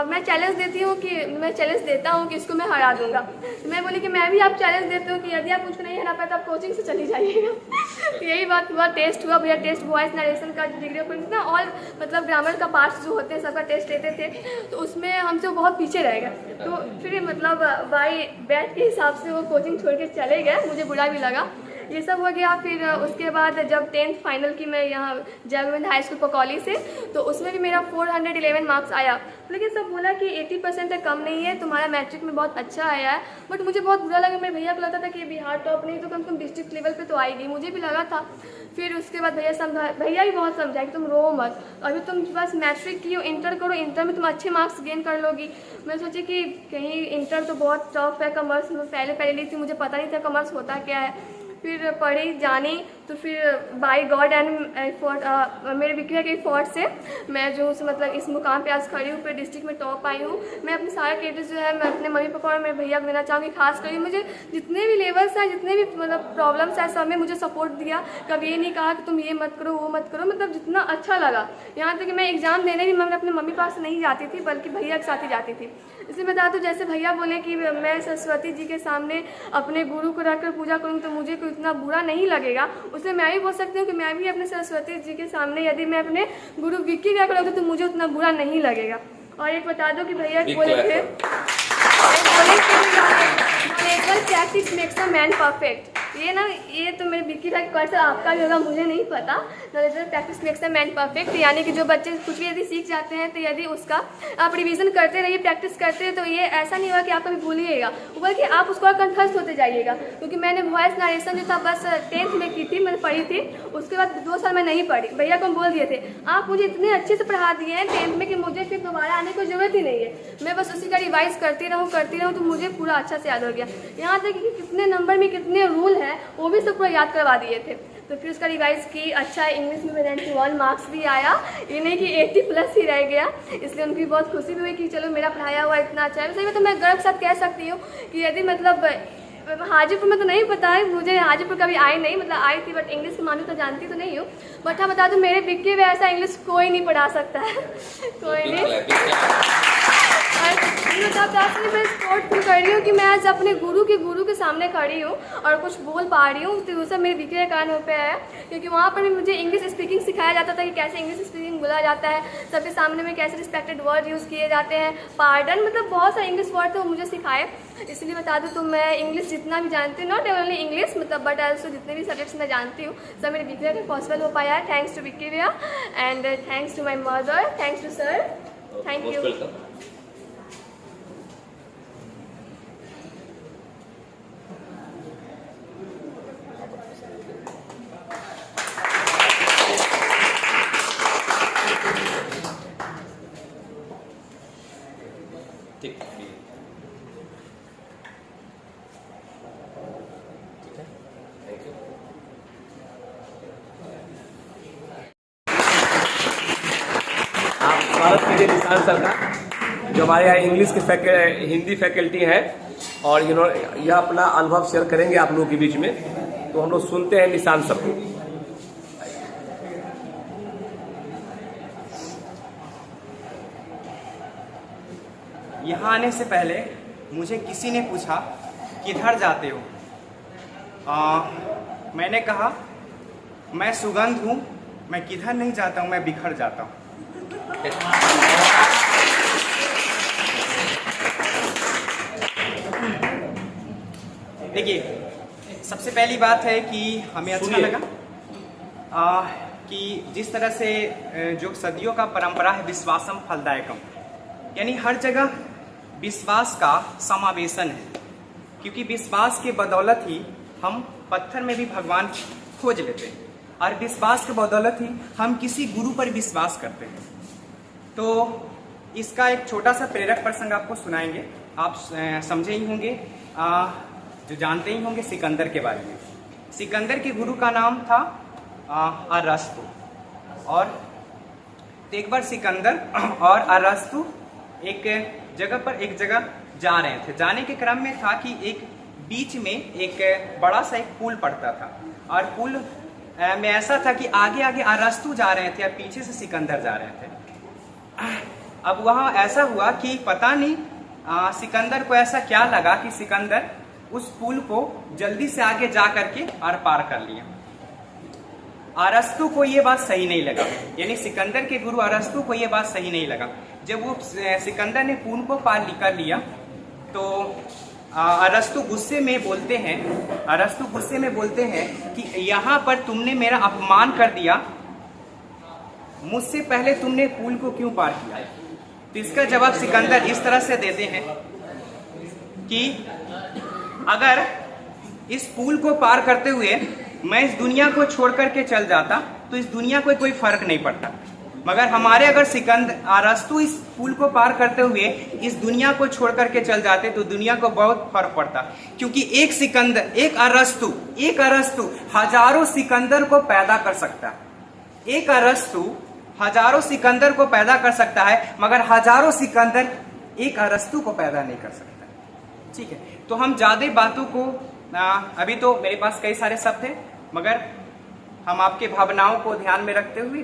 मैं चैलेंज देता हूँ कि इसको मैं हरा दूंगा। तो मैं बोली कि मैं भी आप चैलेंज देती हूँ कि यदि आप मुझको नहीं हरा पाए तो आप कोचिंग से चली जाइएगा। यही बात हुआ। टेस्ट हुआ भैया, टेस्ट वॉइस नरेशन का डिग्री ना, ऑल मतलब ग्रामर का पार्ट्स जो होते हैं सबका टेस्ट लेते थे, तो उसमें हमसे बहुत पीछे रह गए। तो फिर मतलब बाई बैट के हिसाब से वो कोचिंग छोड़ के चले गए, मुझे बुरा भी लगा। ये सब हो गया। फिर उसके बाद जब 10th फाइनल की मैं यहाँ जय गोविंद हाई स्कूल पकौली से, तो उसमें भी मेरा 411 मार्क्स आया। लेकिन सब बोला कि 80% से कम नहीं है, तुम्हारा मैट्रिक में बहुत अच्छा आया है। बट मुझे बहुत बुरा लगा, मेरे भैया को लगता था कि बिहार टॉप नहीं तो कम से कम डिस्ट्रिक्ट लेवल पे तो आएगी, मुझे भी लगा था। फिर उसके बाद भैया भी बहुत समझाया कि तुम रो मत, अभी तुम बस मैट्रिक की हो, इंटर करो, इंटर में तुम अच्छे मार्क्स गेन कर लोगी। मैं सोची कि कहीं इंटर तो बहुत टफ है, कॉमर्स में पहले ली थी, मुझे पता नहीं था कॉमर्स होता क्या है। फिर पढ़ी जानी, तो फिर बाय गॉड एंड एफर्ट मेरे विक्रिया के एफर्ट से मैं जो मतलब इस मुकाम पे आज खड़ी हूँ, फिर डिस्ट्रिक्ट में टॉप आई हूँ। मैं अपने सारे क्रेडिट जो है मैं अपने मम्मी पापा और मेरे भैया को देना चाहूँगी। खास कर मुझे जितने भी लेवल्स हैं, जितने भी मतलब प्रॉब्लम्स हैं, सब में मुझे सपोर्ट दिया। कभी ये नहीं कहा कि तुम ये मत करो वो मत करो, मतलब जितना अच्छा लगा। यहाँ तक कि मैं एग्ज़ाम देने भी मैं अपने मम्मी पास नहीं जाती थी, बल्कि भैया के साथ ही जाती थी। इसलिए बता दूँ, जैसे भैया बोले कि मैं सरस्वती जी के सामने अपने गुरु को रखकर पूजा करूँ तो मुझे कोई इतना बुरा नहीं लगेगा, उससे मैं भी बोल सकती हूँ कि मैं भी अपने सरस्वती जी के सामने यदि मैं अपने गुरु विक्की का करूँगी तो मुझे उतना बुरा नहीं लगेगा। और एक बता दो कि भैया बोले थे practice makes a man perfect. ये तो मेरे विक्की भाई का आपका भी होगा, मुझे नहीं पता। Practice makes a man perfect, यानी कि जो बच्चे कुछ भी यदि सीख जाते हैं तो यदि उसका आप रिवीजन करते रहिए, प्रैक्टिस करते हैं, तो ये ऐसा नहीं होगा कि आप कभी भूलिएगा, बल्कि आप उसको और कंठस्थ होते जाइएगा। क्योंकि मैंने वॉइस नरेशन जो था बस 10th में की थी, मैंने पढ़ी थी, उसके बाद 2 साल मैं नहीं पढ़ी। भैया को बोल दिए थे आप मुझे इतने अच्छे से पढ़ा दिए हैं 10th में कि मुझे फिर दोबारा आने की जरूरत ही नहीं है, मैं बस उसी का रिवाइज करती रहूँ तो मुझे पूरा अच्छा से याद हो गया। यहाँ तक कि कितने नंबर में कितने रूल हैं वो भी सब पूरा याद करवा दिए थे। तो फिर उसका रिवाइज की, अच्छा इंग्लिश में 91 मार्क्स भी आया, ये नहीं कि 80+ ही रह गया। इसलिए उनकी बहुत खुशी भी हुई कि चलो मेरा पढ़ाया हुआ इतना अच्छा है। सही में तो मैं गर्व के साथ कह सकती हूँ कि यदि मतलब हाजीपुर में तो नहीं पता है मुझे, हाजीपुर कभी आई नहीं, मतलब आई थी बट इंग्लिश की मानू तो जानती तो नहीं हूँ। बट हाँ बता दूँ, मेरे विक्की में ऐसा इंग्लिश कोई नहीं पढ़ा सकता है, कोई नहीं। मैं स्पोर्ट फील कर रही हूँ कि मैं आज अपने गुरु के सामने खड़ी हूँ और कुछ बोल पा रही हूँ, तो वो सब मेरे विक्री के कारण हो पाया है। क्योंकि वहाँ पर भी मुझे इंग्लिश स्पीकिंग सिखाया जाता था कि कैसे इंग्लिश स्पीकिंग बोला जाता है, सबके सामने में कैसे रिस्पेक्टेड वर्ड यूज़ किए जाते हैं, पार्डन, मतलब बहुत सारे इंग्लिश वर्ड थे वो मुझे सिखाए। इसलिए बता दूँ तो मैं इंग्लिश जितना भी जानती हूँ, नॉट ओनली इंग्लिश मतलब बट ऑल्सो जितने भी सब्जेक्ट्स मैं जानती हूँ सब मेरे विक्री का पॉसिबल हो पाया है, थैंक्स टू विक्की भैया and thanks to my mother, thanks to sir, thank you. स्वागत कीजिए निशान सर का, जो हमारे यहाँ इंग्लिश की हिंदी फैकल्टी हैं और यह अपना अनुभव शेयर करेंगे आप लोगों के बीच में। तो हम लोग सुनते हैं निशान सर को। यहाँ आने से पहले मुझे किसी ने पूछा किधर जाते हो, मैंने कहा मैं सुगंध हूँ, मैं किधर नहीं जाता हूँ, मैं बिखर जाता हूँ। देखिए, सबसे पहली बात है कि हमें अच्छा लगा कि जिस तरह से जो सदियों का परंपरा है विश्वासम फलदायकम, यानी हर जगह विश्वास का समावेशन है, क्योंकि विश्वास के बदौलत ही हम पत्थर में भी भगवान खोज लेते हैं और विश्वास के बदौलत ही हम किसी गुरु पर विश्वास करते हैं। तो इसका एक छोटा सा प्रेरक प्रसंग आपको सुनाएंगे, आप समझे ही होंगे, जो जानते ही होंगे सिकंदर के बारे में। सिकंदर के गुरु का नाम था अरस्तु, और एक बार सिकंदर और अरस्तु एक जगह जा रहे थे। जाने के क्रम में था कि एक बीच में एक बड़ा सा एक पुल पड़ता था, और पुल में ऐसा था कि आगे आगे अरस्तु जा रहे थे और पीछे से सिकंदर जा रहे थे। अब वहाँ ऐसा हुआ कि पता नहीं सिकंदर को ऐसा क्या लगा कि सिकंदर उस पुल को जल्दी से आगे जा करके आर पार कर लिया। अरस्तु को ये बात सही नहीं लगा, यानी सिकंदर के गुरु अरस्तु को ये बात सही नहीं लगा। जब वो सिकंदर ने पुल को पार कर लिया तो अरस्तु गुस्से में बोलते हैं कि यहाँ पर तुमने मेरा अपमान कर दिया, मुझसे पहले तुमने पुल को क्यों पार किया? तो इसका जवाब सिकंदर इस तरह से देते हैं कि अगर इस पुल को पार करते हुए मैं इस दुनिया को छोड़ करके चल जाता तो इस दुनिया को कोई फर्क नहीं पड़ता, मगर हमारे अगर अरस्तु इस पुल को पार करते हुए इस दुनिया को छोड़ करके चल जाते तो दुनिया को बहुत फर्क पड़ता, क्योंकि एक अरस्तु हजारों सिकंदर को पैदा कर सकता है। एक अरस्तु हजारों सिकंदर को पैदा कर सकता है, मगर हजारों सिकंदर एक अरस्तु को पैदा नहीं कर सकता। ठीक है, तो हम ज्यादा बातों को अभी तो मेरे पास कई सारे शब्द हैं, मगर हम आपके भावनाओं को ध्यान में रखते हुए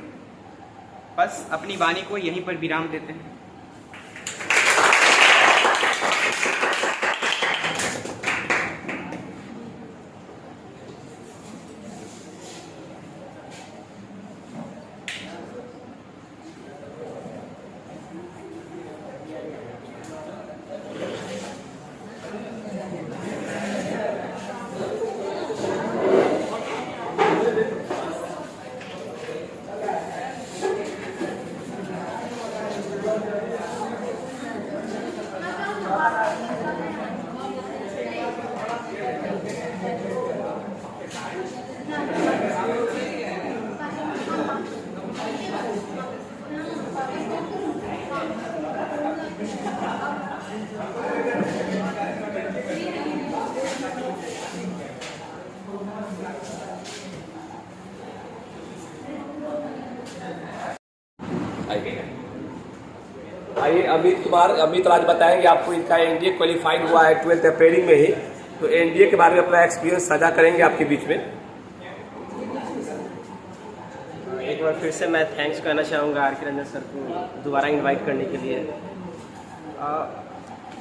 बस अपनी वाणी को यहीं पर विराम देते हैं। आइए अमित राज बताएंगे आपको। इनका एनडीए क्वालिफाइड हुआ है 12th अप्रैल में ही, तो एनडीए के बारे में अपना एक्सपीरियंस साझा करेंगे आपके बीच में। एक बार फिर से मैं थैंक्स कहना चाहूँगा आर के रंजन सर को दोबारा इनवाइट करने के लिए।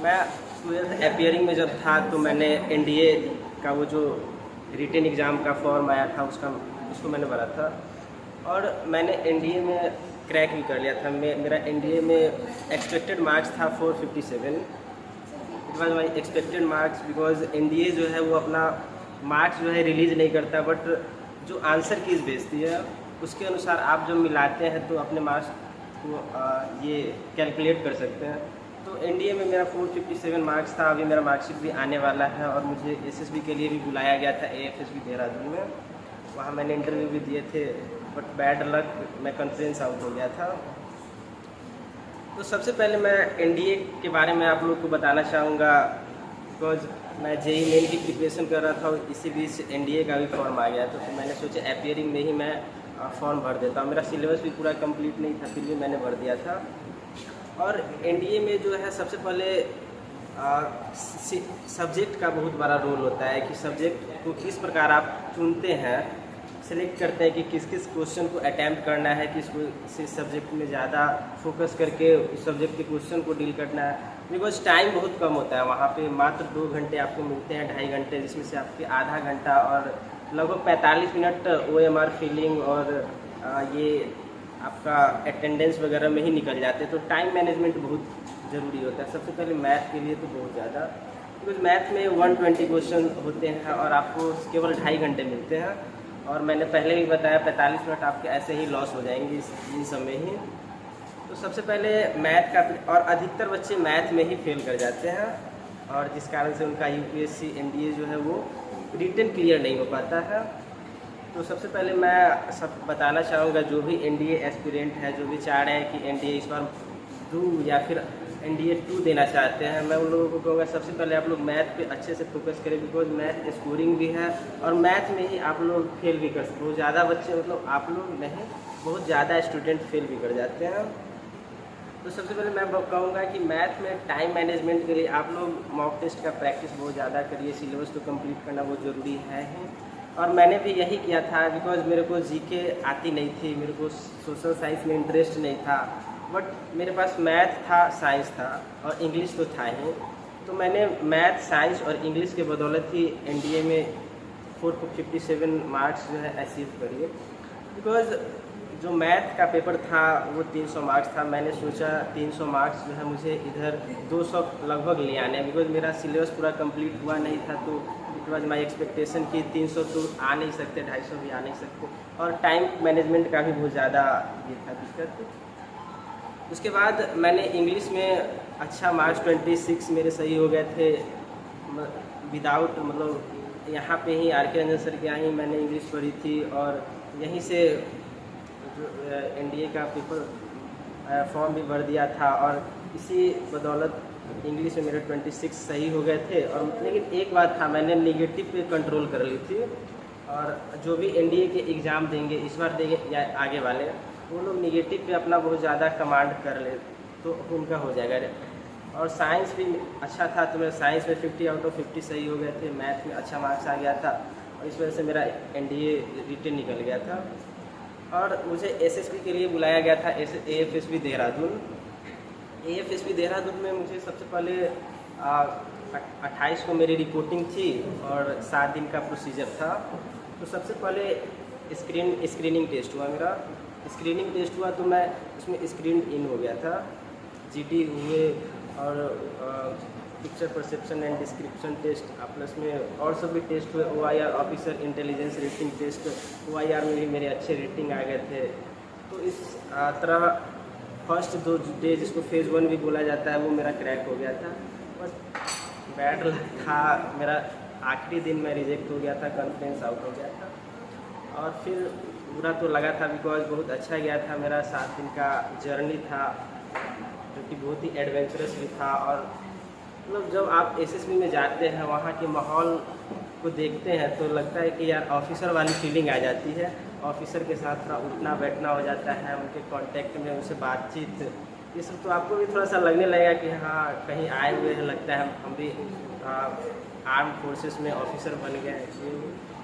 मैं 12th अपियरिंग में जब था तो मैंने एनडीए का वो जो रिटन एग्ज़ाम का फॉर्म आया था उसको मैंने भरा था, और मैंने एनडीए में क्रैक भी कर लिया था। मेरा एनडीए में एक्सपेक्टेड मार्क्स था 457। It was my expected marks because NDA जो है वो अपना मार्क्स जो है रिलीज़ नहीं करता, बट जो आंसर कीज भेजती है उसके अनुसार आप जब मिलाते हैं तो अपने मार्क्स को ये कैलकुलेट कर सकते हैं। तो एनडीए में मेरा 457 मार्क्स था। अभी मेरा मार्कशीट भी आने वाला है और मुझे एसएसबी के लिए भी बुलाया गया था एएफएसबी देहरादून में। वहाँ मैंने इंटरव्यू भी दिए थे, बट बैड लक मैं कॉन्फ्रेंस आउट हो गया था। तो सबसे पहले मैं एनडीए के बारे में आप लोग को बताना चाहूँगा, बिकॉज मैं जेई मेन की प्रिपरेशन कर रहा था और इसी बीच एनडीए का भी फॉर्म आ गया था, तो मैंने सोचा अपियरिंग में ही मैं फॉर्म भर देता हूँ। मेरा सिलेबस भी पूरा कंप्लीट नहीं था, फिर भी मैंने भर दिया था। और एनडीए में जो है सबसे पहले सब्जेक्ट का बहुत बड़ा रोल होता है कि सब्जेक्ट को किस प्रकार आप चुनते हैं, सेलेक्ट करते हैं कि किस किस क्वेश्चन को अटैम्प्ट करना है, किस सब्जेक्ट में ज़्यादा फोकस करके उस सब्जेक्ट के क्वेश्चन को डील करना है। बिकॉज टाइम बहुत कम होता है वहाँ पे, मात्र 2 घंटे आपको मिलते हैं, 2.5 घंटे, जिसमें से आपके आधा घंटा और लगभग 45 मिनट OMR फिलिंग और ये आपका अटेंडेंस वगैरह में ही निकल जाते हैं। तो टाइम मैनेजमेंट बहुत ज़रूरी होता है। सबसे पहले मैथ के लिए तो बहुत ज़्यादा, बिकॉज मैथ में 120 क्वेश्चन होते हैं और आपको केवल 2.5 घंटे मिलते हैं। और मैंने पहले भी बताया 45 मिनट आपके ऐसे ही लॉस हो जाएंगे इन समय ही। तो सबसे पहले मैथ का, और अधिकतर बच्चे मैथ में ही फेल कर जाते हैं और जिस कारण से उनका यूपीएससी एनडीए जो है वो रिटन क्लियर नहीं हो पाता है। तो सबसे पहले मैं सब बताना चाहूँगा जो भी एनडीए एस्पिरेंट है, जो भी चाह रहे हैं कि एनडीए इस बार दूँ या फिर एनडीए 2 देना चाहते हैं, मैं उन लोगों को कहूँगा सबसे पहले आप लोग मैथ पे अच्छे से फोकस करें, बिकॉज मैथ स्कोरिंग भी है और मैथ में ही आप लोग फेल भी कर सकते। बहुत ज़्यादा बच्चे, मतलब आप लोग नहीं, बहुत ज़्यादा स्टूडेंट फेल भी कर जाते हैं। तो सबसे पहले मैं कहूँगा कि मैथ में टाइम मैनेजमेंट के लिए आप लोग मॉक टेस्ट का प्रैक्टिस बहुत ज़्यादा करिए। सिलेबस तो कंप्लीट करना बहुत ज़रूरी है ही, और मैंने भी यही किया था। बिकॉज मेरे को जीके आती नहीं थी, मेरे को सोशल साइंस में इंटरेस्ट नहीं था, बट मेरे पास मैथ था, साइंस था और इंग्लिश तो था ही। तो मैंने मैथ, साइंस और इंग्लिश के बदौलत ही एनडीए में 457 मार्क्स जो है अचीव करिए। बिकॉज जो मैथ का पेपर था वो 300 मार्क्स था। मैंने सोचा 300 मार्क्स जो है मुझे इधर 200 लगभग ले आने, बिकॉज मेरा सिलेबस पूरा कंप्लीट हुआ नहीं था। तो इट वॉज माई एक्सपेक्टेशन कि 300 तो आ नहीं सकते, 250 भी आ नहीं सकते, और टाइम मैनेजमेंट का भी बहुत ज़्यादा ये था दिक्कत। उसके बाद मैंने इंग्लिश में अच्छा मार्क्स 26 मेरे सही हो गए थे विदाउट, मतलब यहाँ पे ही आर के रंजन सर के यहाँ ही मैंने इंग्लिश पढ़ी थी, और यहीं से NDA का पेपर फॉर्म भी भर दिया था, और इसी बदौलत इंग्लिश में मेरे 26 सही हो गए थे। और लेकिन एक बात था, मैंने नेगेटिव पे कंट्रोल कर ली थी, और जो भी NDA के एग्ज़ाम देंगे इस बार देंगे या आगे वाले, वो लोग नेगेटिव पे अपना बहुत ज़्यादा कमांड कर ले तो उनका हो जाएगा। और साइंस भी अच्छा था, तो मेरा साइंस में 50 आउट ऑफ 50 सही हो गए थे। मैथ में अच्छा मार्क्स आ गया था, और इस वजह से मेरा NDA रिटन निकल गया था। और मुझे SSB के लिए बुलाया गया था, AFSB देहरादून। AFSB देहरादून में मुझे सबसे पहले 28 को मेरी रिपोर्टिंग थी, और 7 दिन का प्रोसीजर था। तो सबसे पहले स्क्रीनिंग टेस्ट हुआ मेरा। स्क्रीनिंग टेस्ट हुआ तो मैं उसमें स्क्रीन इन हो गया था। GT हुए, और picture perception and description test, plus में और सब भी टेस्ट हुए। OIR officer intelligence rating test, OIR में भी मेरे अच्छे रेटिंग आ गए थे। तो इस तरह फर्स्ट 2 डे, जिसको फेज़ 1 भी बोला जाता है, वो मेरा क्रैक हो गया था। बस बैड लक था, मेरा आखिरी दिन में रिजेक्ट हो गया था, कॉन्फ्रेंस आउट हो गया था। और फिर बुरा तो लगा था, बिकॉज बहुत अच्छा गया था मेरा 7 दिन का जर्नी था, जो कि बहुत ही एडवेंचरस भी था। और मतलब जब आप SSB में जाते हैं, वहाँ के माहौल को देखते हैं, तो लगता है कि यार ऑफिसर वाली फीलिंग आ जाती है। ऑफिसर के साथ थोड़ा उठना बैठना हो जाता है, उनके कांटेक्ट में, उनसे बातचीत, ये सब तो आपको भी थोड़ा सा लगने लगेगा कि हाँ कहीं आए हुए हैं, लगता है हम भी आर्म फोर्सेस में ऑफिसर बन गए हैं।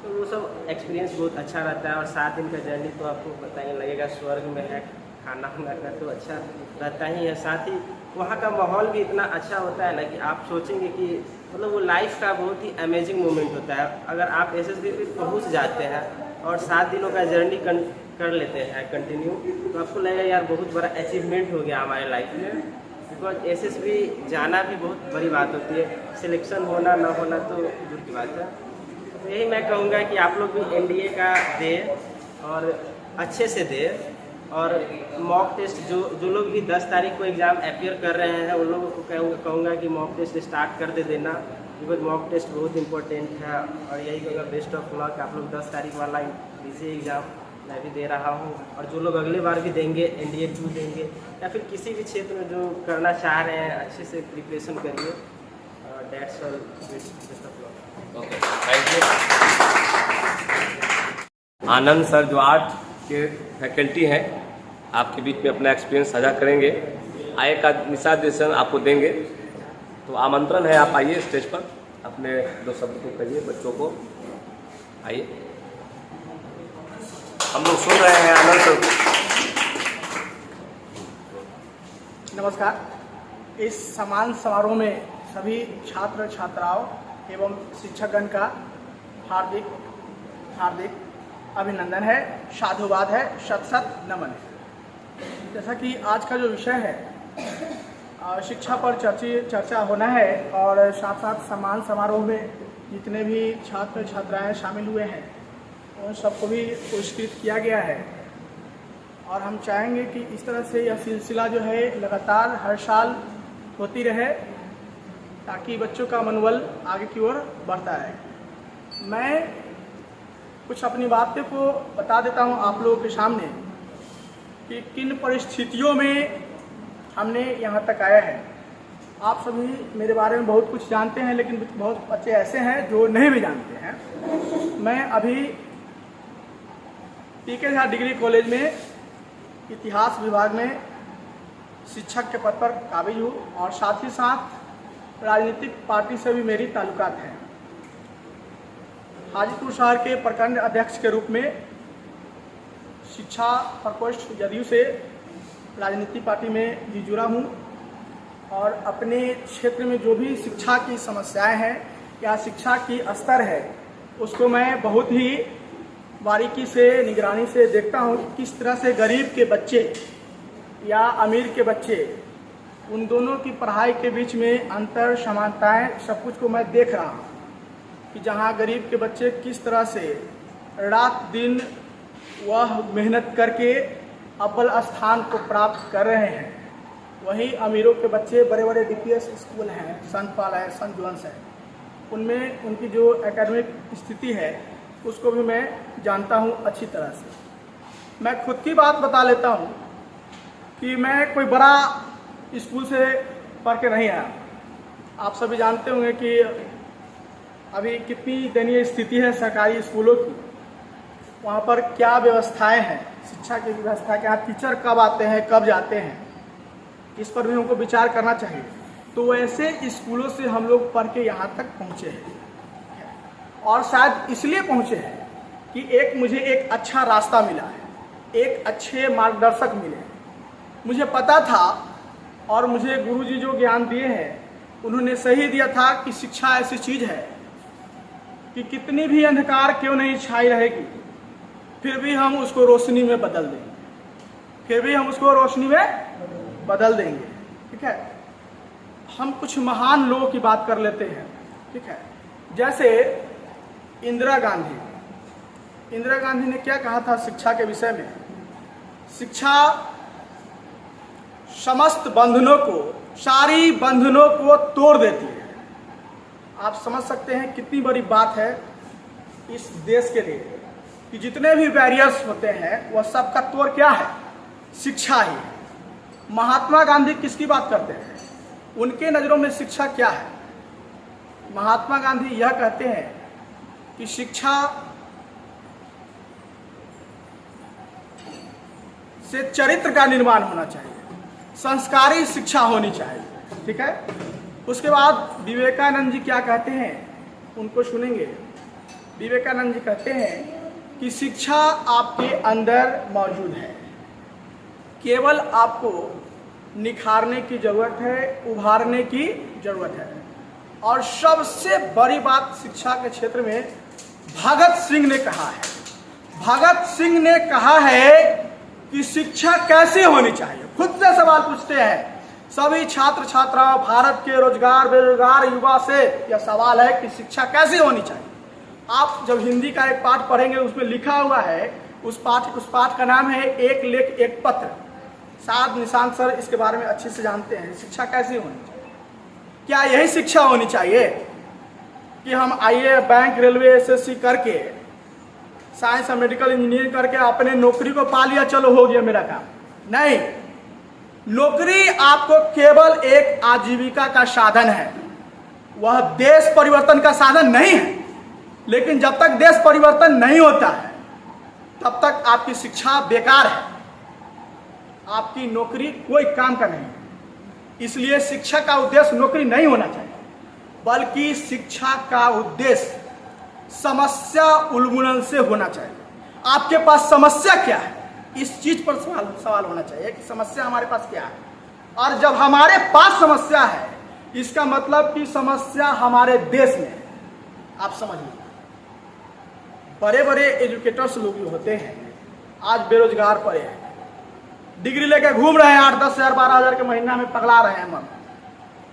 तो वो सब एक्सपीरियंस बहुत अच्छा रहता है। और 7 दिन का जर्नी तो आपको पता ही लगेगा, स्वर्ग में है, खाना वाना का तो अच्छा रहता ही है। साथ ही वहाँ का माहौल भी इतना अच्छा होता है ना कि आप सोचेंगे कि मतलब वो लाइफ का बहुत ही अमेजिंग मोमेंट होता है। अगर आप SSB पे पहुँच जाते हैं और 7 दिनों का जर्नी कर लेते हैं कंटिन्यू, तो आपको लगेगा यार बहुत बड़ा अचीवमेंट हो गया हमारे लाइफ में। बिकॉज SSB जाना भी बहुत बड़ी बात होती है, सिलेक्शन होना ना होना तो दूर की बात है। तो यही मैं कहूँगा कि आप लोग भी NDA का दें, और अच्छे से दें। और मॉक टेस्ट जो लोग भी 10 तारीख को एग्ज़ाम अपियर कर रहे हैं, उन लोगों को कहूँगा कि मॉक टेस्ट स्टार्ट कर देना, बिकॉज मॉक टेस्ट बहुत इंपॉर्टेंट है। और यही कहूँगा बेस्ट ऑफ लक। आप लोग 10 तारीख वाला इजी एग्ज़ाम मैं भी दे रहा हूँ, और जो लोग अगले बार भी देंगे, NDA 2 देंगे, या फिर किसी भी क्षेत्र में जो करना चाह रहे हैं, अच्छे से प्रिपरेशन करिए। That's all, best of luck. Okay, thank you. Anand sir जो आर्ट के फैकल्टी हैं, आपके बीच में अपना एक्सपीरियंस साझा करेंगे, आय का निर्देशन आपको देंगे। तो आमंत्रण है, आप आइए स्टेज पर, अपने 2 शब्द को कहिए बच्चों को। आइए, हम लोग सुन रहे हैं आनंद सर को। नमस्कार। इस सम्मान समारोह में सभी छात्र छात्राओं एवं शिक्षकगण का हार्दिक हार्दिक अभिनंदन है, साधुवाद है, शत शत नमन है। जैसा कि आज का जो विषय है, शिक्षा पर चर्चा होना है, और साथ साथ सम्मान समारोह में जितने भी छात्र छात्राएं शामिल हुए हैं उन सबको भी पुरस्कृत किया गया है। और हम चाहेंगे कि इस तरह से यह सिलसिला जो है लगातार हर साल होती रहे, ताकि बच्चों का मनोबल आगे की ओर बढ़ता है। मैं कुछ अपनी बातें को बता देता हूं आप लोगों के सामने कि किन परिस्थितियों में हमने यहां तक आया है। आप सभी मेरे बारे में बहुत कुछ जानते हैं, लेकिन बहुत बच्चे ऐसे हैं जो नहीं भी जानते हैं। मैं अभी PK झा डिग्री कॉलेज में इतिहास विभाग में शिक्षक के पद पर काबिज हूँ, और साथ ही साथ राजनीतिक पार्टी से भी मेरी ताल्लुकात हैं। हाजीपुर शहर के प्रखंड अध्यक्ष के रूप में शिक्षा प्रकोष्ठ जदयू से राजनीति पार्टी में भी जुड़ा हूँ, और अपने क्षेत्र में जो भी शिक्षा की समस्याएं हैं या शिक्षा की स्तर है, उसको मैं बहुत ही बारीकी से निगरानी से देखता हूँ कि किस तरह से गरीब के बच्चे या अमीर के बच्चे, उन दोनों की पढ़ाई के बीच में अंतर, समानताएं, सब कुछ को मैं देख रहा हूँ कि जहाँ गरीब के बच्चे किस तरह से रात दिन वह मेहनत करके अव्वल स्थान को प्राप्त कर रहे हैं, वहीं अमीरों के बच्चे बड़े बड़े DPS स्कूल हैं, संत पाल है, संत जोन्स है, उनमें उनकी जो एकेडमिक स्थिति है उसको भी मैं जानता हूँ अच्छी तरह से। मैं खुद की बात बता लेता हूँ कि मैं कोई बड़ा स्कूल से पढ़ के नहीं आया। आप सभी जानते होंगे कि अभी कितनी दयनीय स्थिति है सरकारी स्कूलों की, वहाँ पर क्या व्यवस्थाएं हैं, शिक्षा की व्यवस्था क्या, टीचर कब आते हैं कब जाते हैं, इस पर भी हमको विचार करना चाहिए। तो वैसे स्कूलों से हम लोग पढ़ के यहाँ तक पहुँचे हैं, और शायद इसलिए पहुँचे हैं कि मुझे एक अच्छा रास्ता मिला है, एक अच्छे मार्गदर्शक मिले। मुझे पता था और मुझे गुरुजी जो ज्ञान दिए हैं उन्होंने सही दिया था कि शिक्षा ऐसी चीज़ है कि कितनी भी अंधकार क्यों नहीं छाई रहेगी, फिर भी हम उसको रोशनी में बदल देंगे, ठीक है। हम कुछ महान लोगों की बात कर लेते हैं, ठीक है। जैसे इंदिरा गांधी ने क्या कहा था शिक्षा के विषय में? शिक्षा समस्त बंधनों को, सारी बंधनों को तोड़ देती है। आप समझ सकते हैं कितनी बड़ी बात है इस देश के लिए कि जितने भी बैरियर्स होते हैं वह सबका तोड़ क्या है? शिक्षा ही। महात्मा गांधी किसकी बात करते हैं? उनके नज़रों में शिक्षा क्या है? महात्मा गांधी यह कहते हैं कि शिक्षा से चरित्र का निर्माण होना चाहिए, संस्कारी शिक्षा होनी चाहिए, ठीक है। उसके बाद विवेकानंद जी क्या कहते हैं, उनको सुनेंगे। विवेकानंद जी कहते हैं कि शिक्षा आपके अंदर मौजूद है, केवल आपको निखारने की जरूरत है, उभारने की जरूरत है। और सबसे बड़ी बात शिक्षा के क्षेत्र में भगत सिंह ने कहा है। भगत सिंह ने कहा है कि शिक्षा कैसे होनी चाहिए। खुद से सवाल पूछते हैं सभी छात्र छात्राओं, भारत के रोजगार बेरोजगार युवा से यह सवाल है कि शिक्षा कैसे होनी चाहिए। आप जब हिंदी का एक पाठ पढ़ेंगे उसमें लिखा हुआ है, उस पाठ का नाम है एक लेख एक पत्र। शायद निशांत सर इसके बारे में अच्छे से जानते हैं। शिक्षा कैसी होनी चाहिए? क्या यही शिक्षा होनी चाहिए कि हम आईए, बैंक, रेलवे, SSC करके, साइंस और मेडिकल इंजीनियरिंग करके अपने नौकरी को पा लिया, चलो हो गया मेरा काम? नहीं, नौकरी आपको केवल एक आजीविका का साधन है, वह देश परिवर्तन का साधन नहीं है। लेकिन जब तक देश परिवर्तन नहीं होता है तब तक आपकी शिक्षा बेकार है, आपकी नौकरी कोई काम का नहीं है। इसलिए शिक्षा का उद्देश्य नौकरी नहीं होना चाहिए, बल्कि शिक्षा का उद्देश्य समस्या उन्मूलन से होना चाहिए। आपके पास समस्या क्या है, इस चीज पर सवाल होना चाहिए कि समस्या हमारे पास क्या है। और जब हमारे पास समस्या है, इसका मतलब कि समस्या हमारे देश में है। आप समझिए, बड़े बड़े एजुकेटर्स लोग जो होते हैं आज बेरोजगार पड़े हैं, डिग्री लेके घूम रहे हैं, 8-10 हज़ार 12 हज़ार के महीना में पगला रहे हैं मन।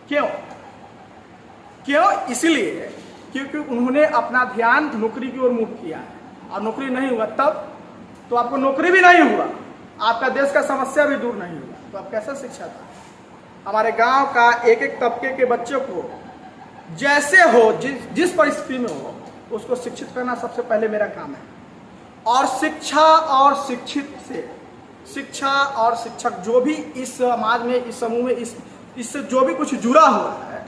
क्यों? इसलिए क्योंकि उन्होंने अपना ध्यान नौकरी की ओर मुख किया है, और नौकरी नहीं हुआ तब तो आपको नौकरी भी नहीं हुआ, आपका देश का समस्या भी दूर नहीं हुआ, तो आप कैसे शिक्षा था? हमारे गांव का एक एक तबके के बच्चों को जैसे हो, जिस परिस्थिति में हो, उसको शिक्षित करना सबसे पहले मेरा काम है। और शिक्षा और शिक्षित से, शिक्षा और शिक्षक जो भी इस समाज में, इस समूह में, इससे जो भी कुछ जुड़ा हुआ है,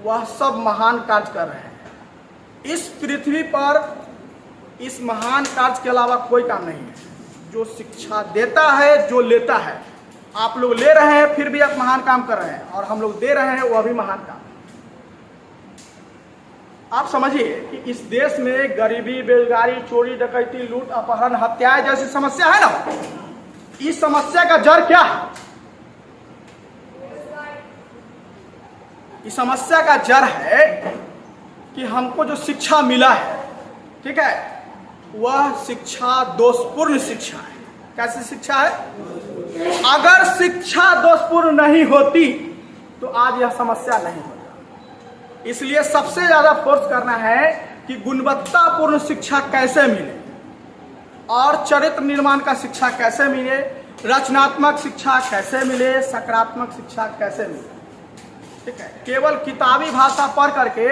वह सब महान कार्य कर रहे हैं। इस पृथ्वी पर इस महान कार्य के अलावा कोई काम नहीं है। जो शिक्षा देता है, जो लेता है, आप लोग ले रहे हैं फिर भी आप महान काम कर रहे हैं, और हम लोग दे रहे हैं वह भी महान काम। आप समझिए कि इस देश में गरीबी, बेरोजगारी, चोरी डकैती, लूट, अपहरण, हत्याएं जैसी समस्या है ना, इस समस्या का जड़ क्या है? इस समस्या का जड़ है कि हमको जो शिक्षा मिला है, ठीक है, वह शिक्षा दोषपूर्ण शिक्षा है। कैसी शिक्षा है? अगर शिक्षा दोषपूर्ण नहीं होती तो आज यह समस्या नहीं होती। इसलिए सबसे ज्यादा फोर्स करना है कि गुणवत्तापूर्ण शिक्षा कैसे मिले और चरित्र निर्माण का शिक्षा कैसे मिले, रचनात्मक शिक्षा कैसे मिले, सकारात्मक शिक्षा कैसे मिले। ठीक है, केवल किताबी भाषा पढ़ करके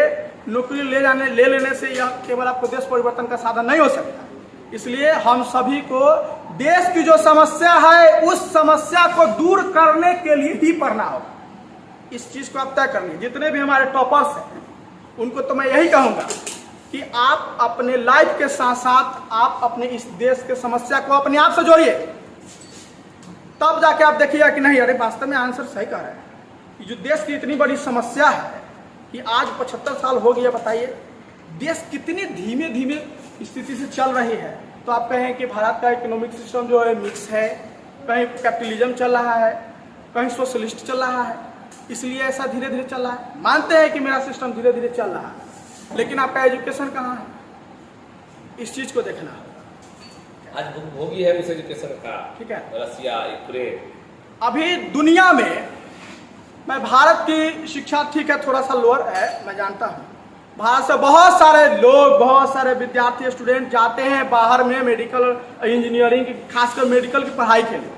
नौकरी ले लेने से यह केवल आपको देश परिवर्तन का साधन नहीं हो सकता। इसलिए हम सभी को देश की जो समस्या है उस समस्या को दूर करने के लिए ही पढ़ना होगा। इस चीज को आप तय करिए। जितने भी हमारे टॉपर्स हैं उनको तो मैं यही कहूंगा कि आप अपने लाइफ के साथ साथ आप अपने इस देश के समस्या को अपने आप से जोड़िए, तब जाके आप देखिएगा कि नहीं, अरे वास्तव में आंसर सही कह रहे हैं। ये जो देश की इतनी बड़ी समस्या है कि आज 75 साल हो गया, बताइए देश कितनी धीमे धीमे स्थिति से चल रही है। तो आप कहें कि भारत का इकोनॉमिक सिस्टम जो है मिक्स है, कहीं कैपिटलिज्म चल रहा है, कहीं सोशलिस्ट चल रहा है, इसलिए ऐसा धीरे धीरे चल रहा है। मानते हैं कि मेरा सिस्टम धीरे धीरे चल रहा है, लेकिन आपका एजुकेशन कहाँ है? इस चीज को देखना है। आज भोगी है उस एजुकेशन का। ठीक है, रसिया, यूक्रेन, अभी दुनिया में मैं भारत की शिक्षा ठीक है थोड़ा सा लोअर है, मैं जानता हूँ। भारत से बहुत सारे लोग, बहुत सारे विद्यार्थी स्टूडेंट जाते हैं बाहर में मेडिकल इंजीनियरिंग, खासकर मेडिकल की पढ़ाई के लिए।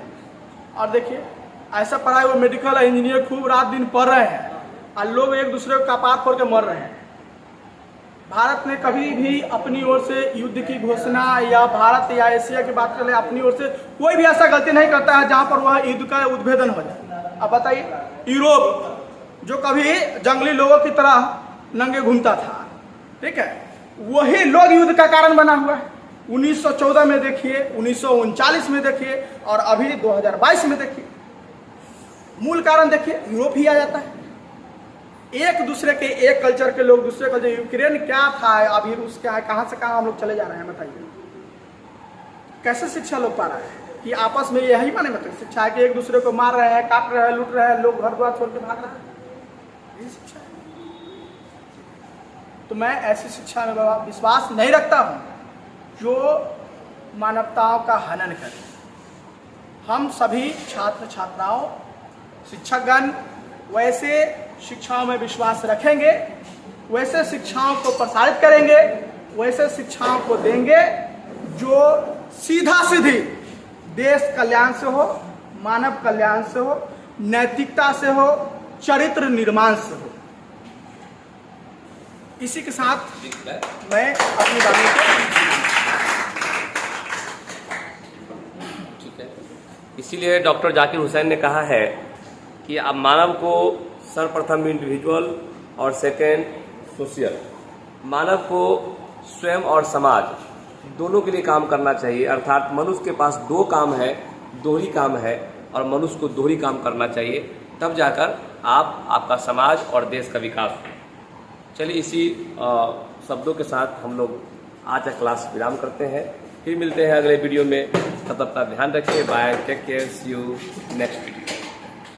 और देखिए ऐसा पढ़ाई वो मेडिकल इंजीनियर खूब रात दिन पढ़ रहे हैं और लोग एक दूसरे को कपार फोड़ के मर रहे हैं। भारत ने कभी भी अपनी ओर से युद्ध की घोषणा या भारत या एशिया की बात करें, अपनी ओर से कोई भी ऐसा गलती नहीं करता है जहां पर वह युद्ध का उद्भेदन हो जाए। अब बताइए, यूरोप जो कभी जंगली लोगों की तरह नंगे घूमता था, ठीक है, वही लोग युद्ध का कारण बना हुआ है। 1914 में देखिए, 1939 में देखिए और अभी 2022 में देखिए। मूल कारण देखिए, यूरोप ही आ जाता है। एक दूसरे के, एक कल्चर के लोग दूसरे कल्चर। यूक्रेन क्या था, अभी रूस क्या है, कहां से कहां हम लोग चले जा रहे हैं, बताइए। कैसे शिक्षा लोग पा रहे हैं कि आपस में यही माने मतलब शिक्षा है कि एक दूसरे को मार रहे हैं, काट रहे हैं, लूट रहे हैं, लोग घर द्वार छोड़ के भाग रहे हैं, यही शिक्षा है। तो मैं ऐसी शिक्षा में बाबा विश्वास नहीं रखता हूं जो मानवताओं का हनन करे। हम सभी छात्र छात्राओं, शिक्षकगण वैसे शिक्षाओं में विश्वास रखेंगे, वैसे शिक्षाओं को प्रसारित करेंगे, वैसे शिक्षाओं को देंगे जो सीधा सीधी देश कल्याण से हो, मानव कल्याण से हो, नैतिकता से हो, चरित्र निर्माण से हो। इसी के साथ मैं अपनी बातों को ठीक है। इसीलिए डॉक्टर जाकिर हुसैन ने कहा है कि अब मानव को सर्वप्रथम इंडिविजुअल और सेकेंड सोशल, मानव को स्वयं और समाज दोनों के लिए काम करना चाहिए। अर्थात मनुष्य के पास दो काम है, दोहरी काम है, और मनुष्य को दोहरी काम करना चाहिए, तब जाकर आपका समाज और देश का विकास हो। चलिए इसी शब्दों के साथ हम लोग आज का क्लास विराम करते हैं। फिर मिलते हैं अगले वीडियो में। तब तक ध्यान रखिए। Bye, take care, see you next video.